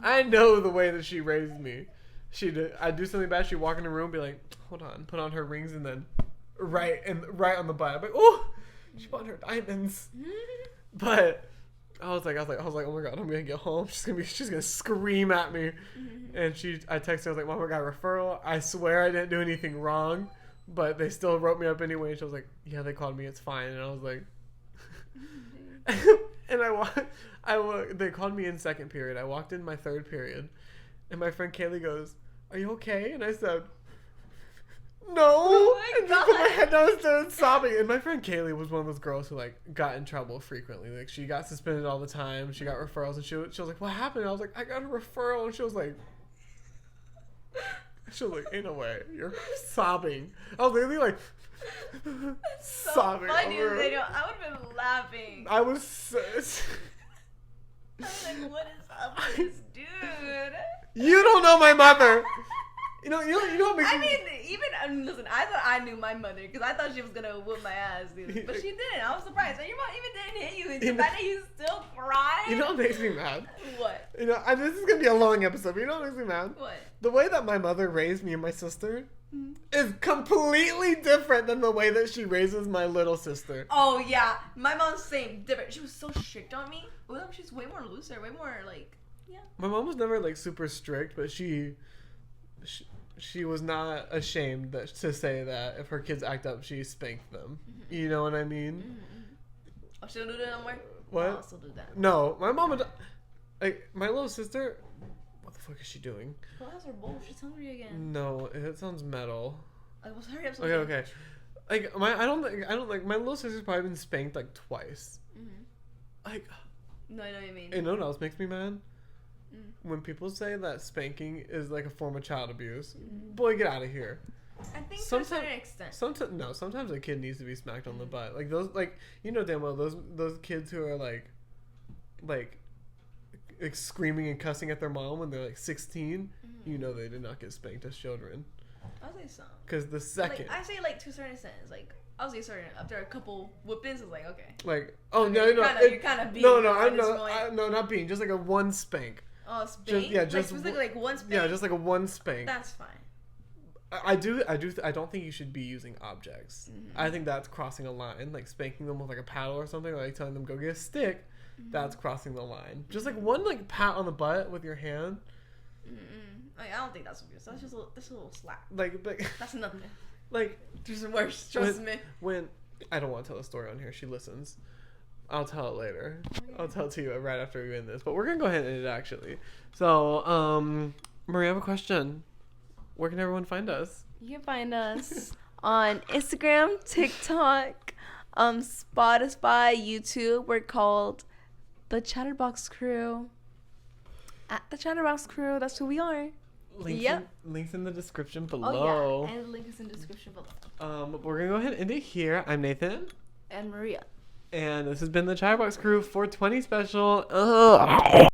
I know the way that she raised me. I'd do something bad, she'd walk in the room, be like, hold on, put on her rings, and then right on the butt. I'm like, oh, she bought her diamonds. But I was like, oh my god, I'm gonna get home. She's gonna scream at me. And I texted her, I was like, Mom, I got a referral. I swear I didn't do anything wrong, but they still wrote me up anyway. And she was like, yeah, they called me, it's fine. And I was like, and they called me in second period. I walked in my third period, and my friend Kaylee goes, "Are you okay?" And I said, "No." Oh and just put my head down and started sobbing. And my friend Kaylee was one of those girls who like got in trouble frequently. Like she got suspended all the time. She got referrals, and she was like, "What happened?" And I was like, "I got a referral," and she was like, "Ain't no way, you're sobbing." I was literally like. So sobbing funny, over. I would have been laughing. I was like, what is up with this dude? You don't know my mother. You know what makes listen, I thought I knew my mother because I thought she was gonna whoop my ass, dude. But she didn't. I was surprised. And your mom even didn't hit you. And the fact that you still cried. You know what makes me mad? What? This is gonna be a long episode, but you know what makes me mad? What? The way that my mother raised me and my sister is completely different than the way that she raises my little sister. Oh yeah, my mom's same, different. She was so strict on me. Well, she's way more looser, way more like, yeah. My mom was never like super strict, but she was not ashamed to say that if her kids act up, she spanked them. Mm-hmm. You know what I mean? Oh, she don't do that no more? What? I'll still do that. No, my mom would, like my little sister. What the fuck is she doing? Well, that's her bowl. She's hungry again. No, it sounds metal. Like, well, hurry up. Okay. Like I don't like my little sister's probably been spanked like twice. Like. No, I know what you mean. And you know what else makes me mad? When people say that spanking is like a form of child abuse. Boy, get out of here. I think to a certain extent. Sometimes a kid needs to be smacked on the butt. Like those, like damn well those kids who are like screaming and cussing at their mom when they're like 16. You know they did not get spanked as children. I'll say some. Because the second I say to a certain extent, like I'll say certain after a couple whoopings, it's like okay. Like you're kind of being. No, not being. Just like a one spank. Oh, spank. Just like one spank. Yeah, just like a one spank. That's fine. I don't think you should be using objects. I think that's crossing a line. Like spanking them with like a paddle or something, or like telling them go get a stick. That's crossing the line. Just like one like pat on the butt with your hand. Like, I don't think that's abuse. That's just a little slap. Like that's nothing. Like there's worse. Trust me. When I don't want to tell the story on here, she listens. I'll tell it later. Okay. I'll tell it to you right after we end this. But we're gonna go ahead and end it actually. So, Marie, I have a question. Where can everyone find us? You can find us on Instagram, TikTok, Spotify, YouTube. We're called The Chatterbox Crew. At The Chatterbox Crew. That's who we are. Links in the description Oh below. yeah, and the link is in the description below. We're gonna go ahead and end it here. I'm Nathan. And Maria. And this has been the Chatterbox Crew 420 special. Ugh.